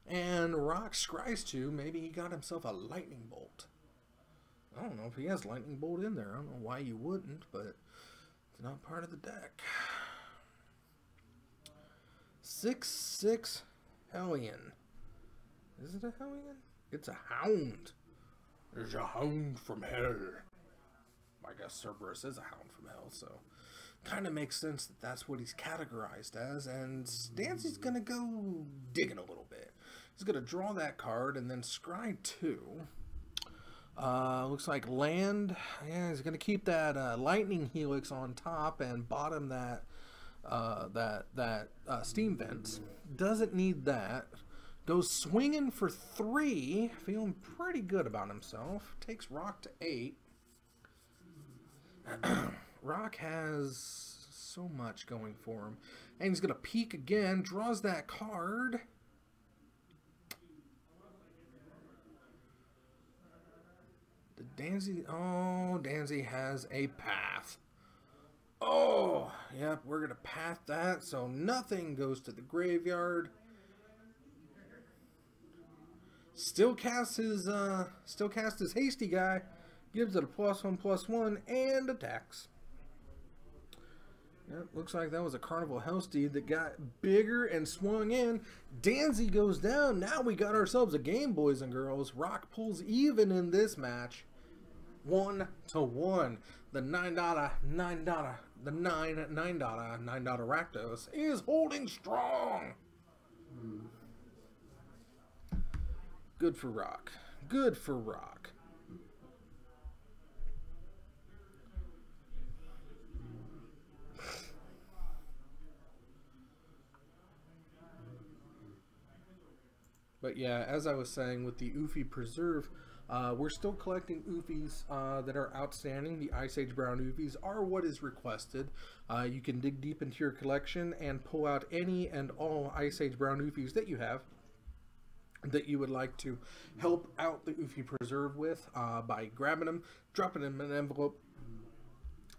And Rock scries 2. Maybe he got himself a Lightning Bolt. I don't know if he has Lightning Bolt in there. I don't know why you wouldn't, but it's not part of the deck. 6/6 Hellion. Is it a Hellion? It's a Hound. There's a Hound from Hell. I guess Cerberus is a Hound from Hell, so kind of makes sense that that's what he's categorized as. And Danzy's going to go digging a little bit. He's going to draw that card and then scry 2. Looks like land. Yeah, he's gonna keep that lightning helix on top and bottom that steam vents. Doesn't need that. Goes swinging for 3. Feeling pretty good about himself. Takes Rock to 8. Rock has so much going for him. And he's going to peek again. Draws that card. Danzy has a path. Oh, yep, we're going to path that. So nothing goes to the graveyard. Still casts his hasty guy, gives it a +1/+1 and attacks. Yep, looks like that was a Carnival Hellsteed that got bigger and swung in. Danzy goes down. Now we got ourselves a game, boys and girls. Rock pulls even in this match. 1-1. The $9 Rakdos is holding strong. Good for Rock. Good for Rock. But yeah, as I was saying with the Oofy Preserve, we're still collecting Oofies that are outstanding. The Ice Age Brown Oofies are what is requested. You can dig deep into your collection and pull out any and all Ice Age Brown Oofies that you have that you would like to help out the Oofy Preserve with by grabbing them, dropping them in an envelope,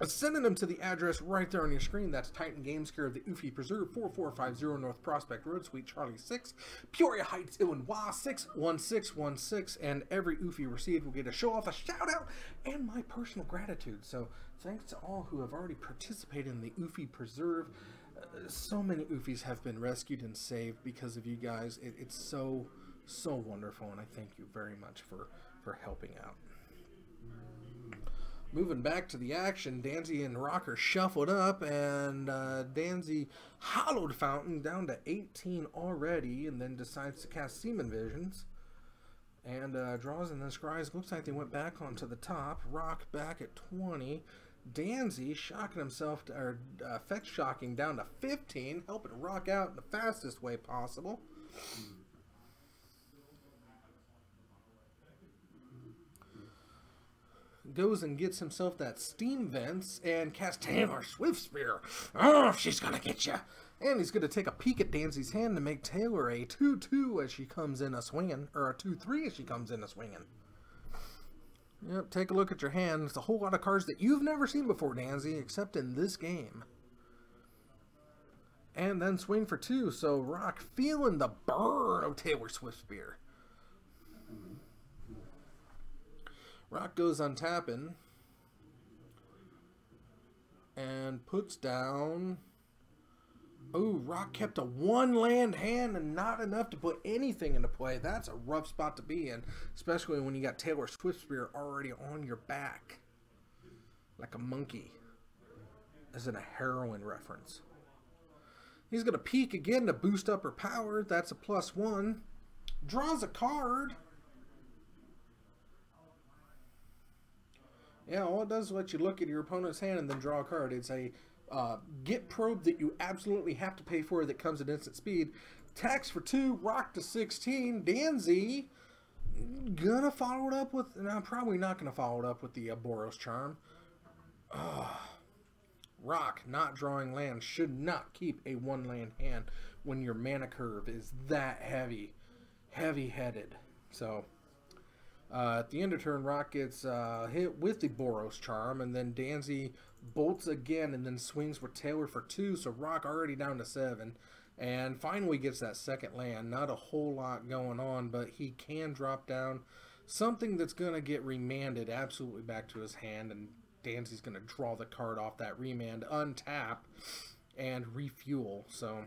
sending them to the address right there on your screen. That's Titan Games, care of the Oofy Preserve, 4450 North Prospect Road, Suite Charlie 6, Peoria Heights, Illinois 61616, and every Oofy received will get a show off, a shout out, and my personal gratitude. So thanks to all who have already participated in the Oofy Preserve. So many Oofies have been rescued and saved because of you guys. It's so wonderful, and I thank you very much for helping out. Moving back to the action, Danzy and Rock are shuffled up, and Danzy Hallowed Fountain down to 18 already, and then decides to cast Seaman Visions, and draws and then scries. Looks like they went back onto the top. Rock back at 20. Danzy shocking himself, or effect shocking down to 15, helping Rock out in the fastest way possible. Goes and gets himself that Steam Vents and casts Taylor Swift Spear. Oh, she's gonna get you. And he's gonna take a peek at Danzy's hand to make Taylor a 2-2 as she comes in a swinging, or a 2-3 as she comes in a swinging. Yep, take a look at your hand. It's a whole lot of cards that you've never seen before, Danzy, except in this game. And then swing for 2, so Rock feeling the burn of Taylor Swift Spear. Rock goes untapping and puts down. Oh, Rock kept a 1 land hand and not enough to put anything into play. That's a rough spot to be in, especially when you got Taylor Swift Spear already on your back like a monkey, as in a heroin reference. He's going to peek again to boost up her power. That's a +1. Draws a card. Yeah, all it does is let you look at your opponent's hand and then draw a card. It's a get probe that you absolutely have to pay for that comes at instant speed. Tax for 2, Rock to 16. Danzy gonna follow it up with... No, probably not gonna follow it up with the Boros Charm. Rock not drawing land should not keep a 1 land hand when your mana curve is that heavy-headed. So... at the end of turn, Rock gets hit with the Boros Charm, and then Danzy bolts again and then swings for Taylor for 2, so Rock already down to 7. And finally gets that second land. Not a whole lot going on, but he can drop down something that's going to get remanded absolutely back to his hand, and Danzy's going to draw the card off that remand, untap, and refuel. So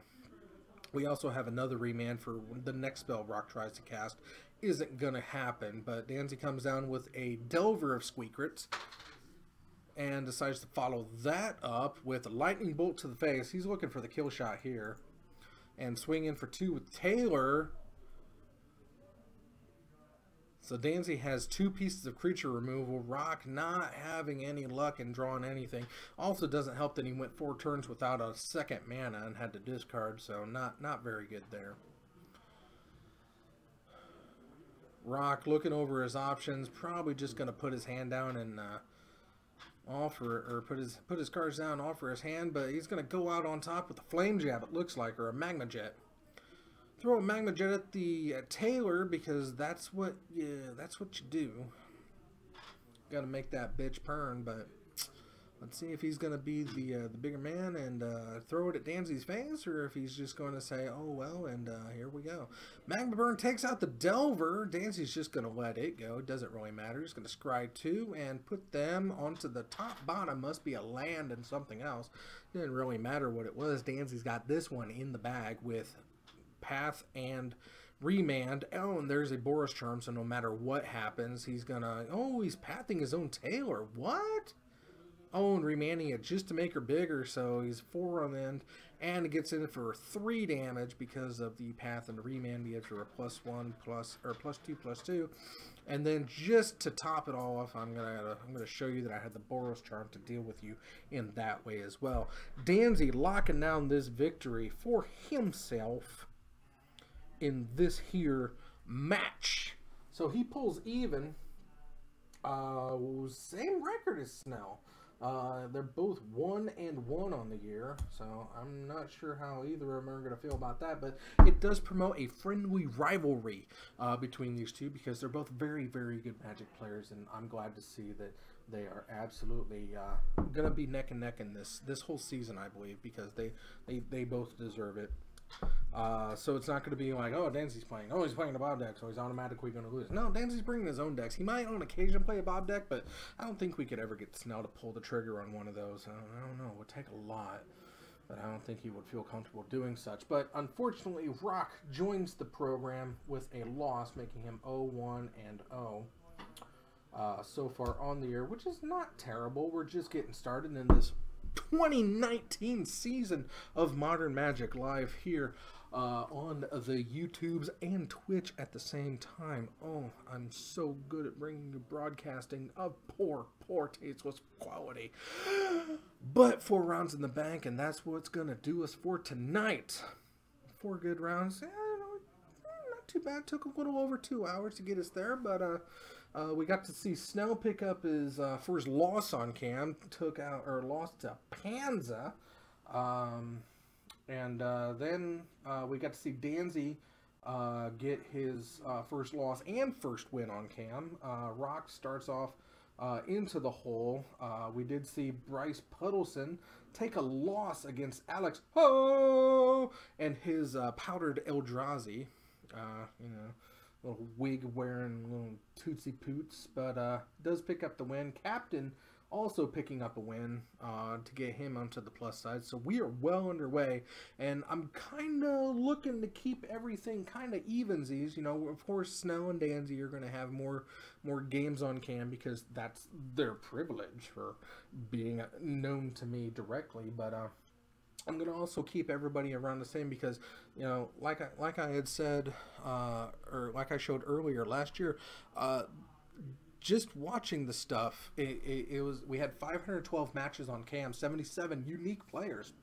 we also have another remand for the next spell Rock tries to cast. Isn't gonna happen, but Danzy comes down with a Delver of Squeakrits and decides to follow that up with a Lightning Bolt to the face. He's looking for the kill shot here and swing in for 2 with Taylor. So Danzy has 2 pieces of creature removal. Rock not having any luck in drawing anything. Also doesn't help that he went 4 turns without a second mana and had to discard, so not very good there. Rock looking over his options, probably just going to put his hand down and offer, or put his cards down and offer his hand, but he's going to go out on top with a Flame Jab, it looks like, or a Magma Jet. Throw a Magma Jet at the Taylor because that's what you do. Got to make that bitch purn, but let's see if he's going to be the bigger man and throw it at Danzy's face, or if he's just going to say, oh well, and here we go. Magma Burn takes out the Delver. Danzy's just going to let it go. It doesn't really matter. He's going to scry 2 and put them onto the top bottom. Must be a land and something else. Didn't really matter what it was. Danzy's got this one in the bag with Path and Remand. Oh, and there's a Boros Charm, so no matter what happens, he's gonna... Oh, he's pathing his own Taylor. What? Oh, and remanding it just to make her bigger, so he's 4 on the end, and it gets in for 3 damage because of the path and the remand. He gives her a +1 +2/+2, and then just to top it all off, I'm gonna show you that I had the Boros Charm to deal with you in that way as well. Danzy locking down this victory for himself in this here match. So he pulls even. Same record as Snell. They're both 1-1 on the year, so I'm not sure how either of them are going to feel about that, but it does promote a friendly rivalry between these two because they're both very, very good Magic players, and I'm glad to see that they are absolutely going to be neck and neck in this whole season, I believe, because they both deserve it. So it's not going to be like, oh, Danzy's playing. Oh, he's playing a Bob deck, so he's automatically going to lose. No, Danzy's bringing his own decks. He might on occasion play a Bob deck, but I don't think we could ever get Snell to pull the trigger on one of those. I don't know. It would take a lot, but I don't think he would feel comfortable doing such. But unfortunately, Rock joins the program with a loss, making him 0-1-0 so far on the year, which is not terrible. We're just getting started in this 2019 season of Modern Magic live here on the YouTubes and Twitch at the same time. Oh, I'm so good at bringing you broadcasting of poor tasteless quality. But 4 rounds in the bank, and that's what's gonna do us for tonight. 4 good rounds. Not too bad. Took a little over 2 hours to get us there, but we got to see Snell pick up his first loss on cam. Lost to Panza. And then we got to see Danzy get his first loss and first win on cam. Rock starts off into the hole. We did see Bryce Puddleson take a loss against Alex Ho and his powdered Eldrazi. Little wig wearing little tootsie poots, but does pick up the win. Captain also picking up a win to get him onto the plus side. So we are well underway, and I'm kind of looking to keep everything kind of evensies. You know, of course, Snell and Danzy are going to have more games on cam because that's their privilege for being known to me directly. But I'm going to also keep everybody around the same because, you know, like I had said, or like I showed earlier last year, just watching the stuff, we had 512 matches on cam, 77 unique players,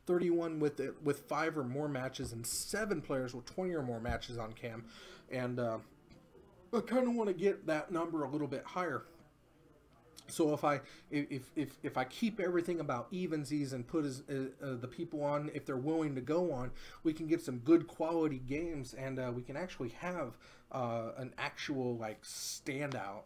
31 with 5 or more matches, and 7 players with 20 or more matches on cam, and I kind of want to get that number a little bit higher. So if I keep everything about evensies and put the people on, if they're willing to go on, we can get some good quality games, and we can actually have an actual like standout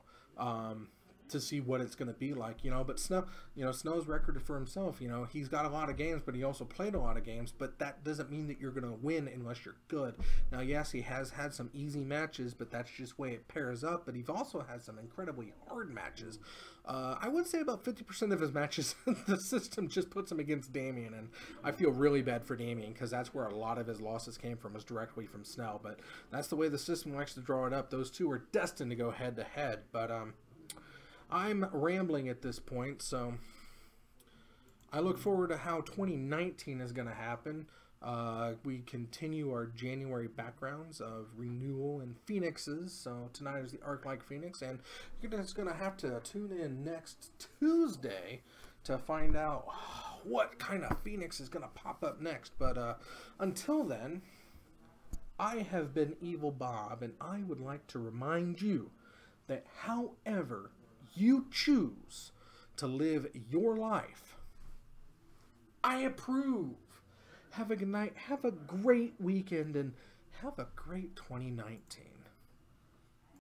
to see what it's going to be like, you know. But Snell's record for himself, you know, he's got a lot of games, but he also played a lot of games, but that doesn't mean that you're going to win unless you're good. Now, yes, he has had some easy matches, but that's just the way it pairs up, but he's also had some incredibly hard matches. I would say about 50% of his matches, the system just puts him against Damien, and I feel really bad for Damien because that's where a lot of his losses came from, was directly from Snell, but that's the way the system likes to draw it up. Those two are destined to go head-to-head, but I'm rambling at this point, so I look forward to how 2019 is going to happen. We continue our January backgrounds of renewal and phoenixes. So tonight is the Arc-like Phoenix, and you're just going to have to tune in next Tuesday to find out what kind of phoenix is going to pop up next. But until then, I have been Evil Bob, and I would like to remind you that however you choose to live your life, I approve. Have a good night, have a great weekend, and have a great 2019.